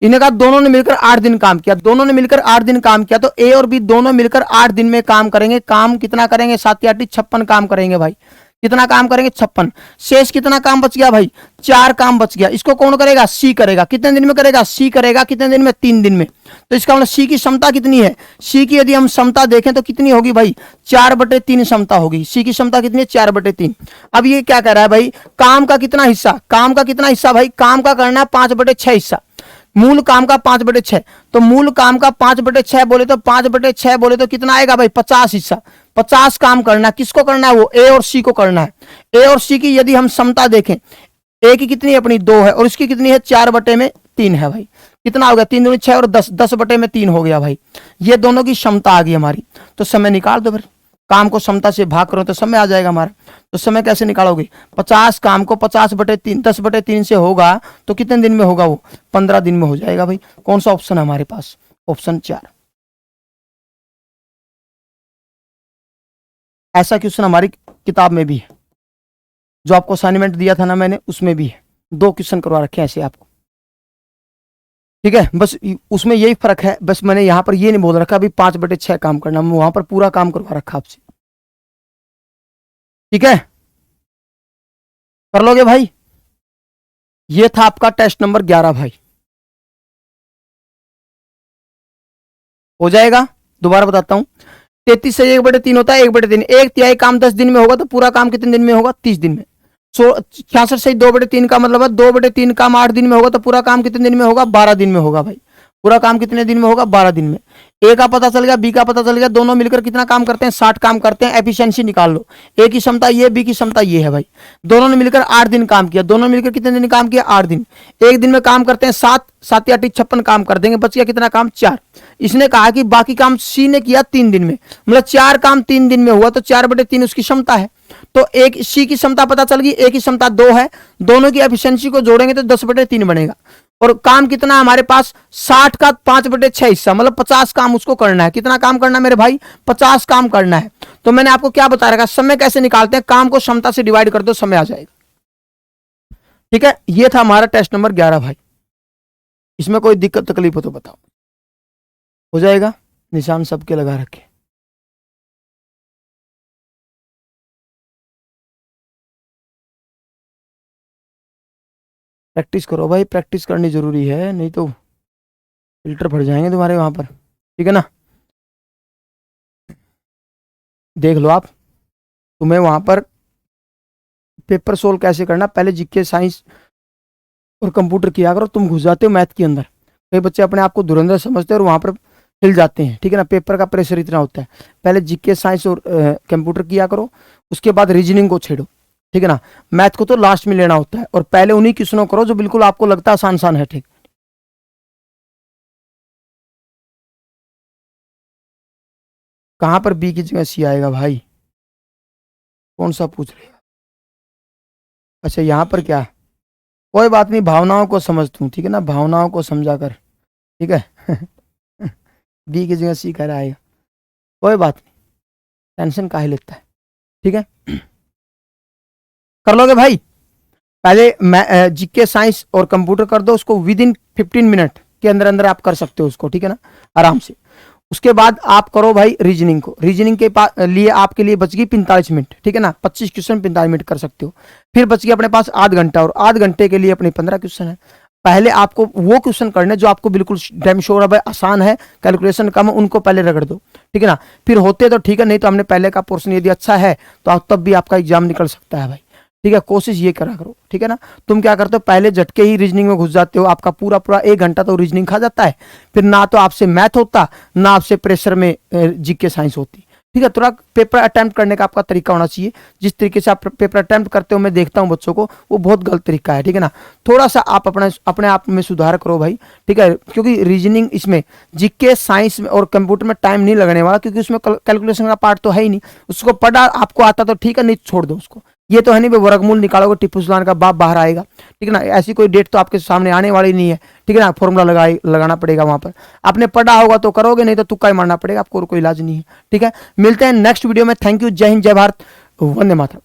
इन्हें कहा दोनों ने मिलकर 8 दिन काम किया, दोनों ने मिलकर 8 दिन काम किया, तो ए और बी दोनों मिलकर 8 दिन में काम करेंगे। काम कितना करेंगे 7 या 8 56 काम करेंगे भाई। कितना काम करेंगे 56, शेष कितना काम बच गया भाई 4 काम बच गया। इसको कौन करेगा सी करेगा, कितने दिन में करेगा सी करेगा, कितने दिन में 3 दिन में। तो इसका मतलब सी की क्षमता कितनी है, सी की यदि हम क्षमता देखें तो कितनी होगी भाई 4/3 क्षमता होगी। सी की क्षमता कितनी है 4/3। अब ये क्या कह रहा है भाई काम का कितना हिस्सा, काम का कितना हिस्सा भाई, काम का करना है 5/6 हिस्सा, मूल काम का 5/6, तो मूल काम का 5/6 बोले तो 5/6 बोले तो कितना आएगा भाई 50 हिस्सा, 50 काम करना। किसको करना है वो ए और सी को करना है। ए और सी की यदि हम क्षमता देखें, ए की कितनी अपनी 2 है और इसकी कितनी है 4/3 है भाई। कितना हो गया 3 दूनी 6 और 10, 10/3 हो गया भाई। ये दोनों की क्षमता आ गई हमारी। तो समय निकाल दो फिर, काम को क्षमता से भाग करो तो समय आ जाएगा हमारा। तो समय कैसे निकालोगे 50 काम को 50/3 10/3 से होगा तो कितने दिन में होगा वो 15 दिन में हो जाएगा भाई। कौन सा ऑप्शन है हमारे पास, ऑप्शन 4। ऐसा क्वेश्चन हमारी किताब में भी है, जो आपको असाइनमेंट दिया था ना मैंने उसमें भी है, 2 क्वेश्चन करवा रखे हैं ऐसे आपको। ठीक है, बस उसमें यही फर्क है, बस मैंने यहां पर ये नहीं बोल रखा अभी 5/6 काम करना, वहां पर पूरा काम करवा रखा आपसे। ठीक है, कर लोगे भाई। ये था आपका टेस्ट नंबर 11 भाई, हो जाएगा। दोबारा बताता हूं, 33 से 1/3 होता है 1/3, 1/3 काम 10 दिन में होगा तो पूरा काम कितने दिन में होगा 30 दिन में। 66 से 2/3 का मतलब है 2/3 काम 8 दिन में होगा तो पूरा काम कितने दिन में होगा 12 दिन में होगा भाई। पूरा काम कितने दिन में होगा 12 दिन में। ए का पता चल गया, बी का पता चल गया, दोनों मिलकर कितना काम करते हैं 60 काम करते हैं। एफिशिएंसी निकाल लो, ए की क्षमता ये, बी की क्षमता ये है भाई। दोनों ने मिलकर 8 दिन काम किया, दोनों मिलकर कितने दिन काम किया 8 दिन। एक दिन में काम करते हैं 7, 7 या 8 56 काम कर देंगे, बच गया कितना काम 4। इसने कहा कि बाकी काम सी ने किया 3 दिन में, मतलब 4 काम 3 दिन में हुआ तो 4/3 उसकी क्षमता है। तो एक सी की क्षमता पता चल गई, ए की क्षमता 2 है, दोनों की एफिशिएंसी को जोड़ेंगे तो 10/3 बनेगा। और काम कितना हमारे पास 60 का 5/6 हिस्सा, मतलब 50 काम उसको करना है। कितना काम करना है मेरे भाई 50 काम करना है। तो मैंने आपको क्या बता रखा, समय कैसे निकालते हैं, काम को क्षमता से डिवाइड कर दो, समय आ जाएगा। ठीक है, ये था हमारा टेस्ट नंबर 11 भाई। इसमें कोई दिक्कत तकलीफ हो तो बताओ। हो जाएगा, निशान सबके लगा रखे। प्रैक्टिस करो भाई, प्रैक्टिस करनी जरूरी है, नहीं तो फिल्टर भर जाएंगे तुम्हारे वहां पर। ठीक है ना, देख लो आप, तुम्हें वहां पर पेपर सोल्व कैसे करना, पहले जीके साइंस और कंप्यूटर किया करो। तुम घुस जाते हो मैथ के अंदर, कई बच्चे अपने आप को धुरंधर समझते हैं और वहां पर हिल जाते हैं। ठीक है ना, पेपर का प्रेशर इतना होता है। पहले जीके साइंस और कंप्यूटर किया करो, उसके बाद रीजनिंग को छेड़ो। ठीक है ना, मैथ को तो लास्ट में लेना होता है, और पहले उन्हीं क्वेश्चनों करो जो बिल्कुल आपको लगता है आसान आसान है। ठीक, कहां पर बी की जगह सी आएगा भाई, कौन सा पूछ रहे हो? अच्छा यहाँ पर क्या, कोई बात नहीं, भावनाओं को समझ तू। ठीक है ना, भावनाओं को समझा कर। ठीक है बी की जगह सी कह रहा आएगा, कोई बात नहीं, टेंशन काहे लेता है। ठीक है, कर लोगे भाई। पहले जीके साइंस और कंप्यूटर कर दो उसको, विद इन 15 मिनट के अंदर अंदर आप कर सकते हो उसको। ठीक है ना, आराम से। उसके बाद आप करो भाई रीजनिंग को। रीजनिंग के लिए आपके लिए बच गई 45 मिनट। ठीक है ना, 25 क्वेश्चन 45 मिनट कर सकते हो। फिर बच गया अपने पास आध घंटा, और आध घंटे के लिए अपने 15 क्वेश्चन है। पहले आपको वो क्वेश्चन करने जो आपको बिल्कुल डैम श्योर है भाई आसान है, कैलकुलेशन कम है, उनको पहले रगड़ दो। ठीक है ना, फिर होते तो ठीक है, नहीं तो हमने पहले का पोर्शन यदि अच्छा है तो तब भी आपका एग्जाम निकल सकता है भाई। ठीक है, कोशिश ये करा करो। ठीक है ना, तुम क्या करते हो, पहले झटके ही रीजनिंग में घुस जाते हो, आपका पूरा पूरा 1 घंटा तो रीजनिंग खा जाता है, फिर ना तो आपसे मैथ होता, ना आपसे प्रेशर में जीके साइंस होती। ठीक है, थोड़ा पेपर अटेम्प्ट करने का आपका तरीका होना चाहिए। जिस तरीके से आप पेपर अटेम्प्ट करते हो, मैं देखता हूँ बच्चों को, वो बहुत गलत तरीका है। ठीक है ना, थोड़ा सा आप अपने आप में सुधार करो भाई। ठीक है, क्योंकि रीजनिंग इसमें जीके साइंस में और कंप्यूटर में टाइम नहीं लगने वाला, क्योंकि उसमें कैलकुलेशन का पार्ट तो है ही नहीं। उसको पढ़ा आपको आता तो ठीक है, नहीं छोड़ दो उसको। ये तो है नहीं वर्गमूल निकालोगे टीपू सुल्तान का बाप बाहर आएगा। ठीक है ना, ऐसी कोई डेट तो आपके सामने आने वाली नहीं है। ठीक है ना, फॉर्मूला लगाना पड़ेगा वहां पर, आपने पढ़ा होगा तो करोगे, नहीं तो तुक्का ही मारना पड़ेगा, आपको कोई इलाज नहीं है। ठीक है, मिलते हैं नेक्स्ट वीडियो में। थैंक यू, जय हिंद, जय भारत, वंदे मातरम।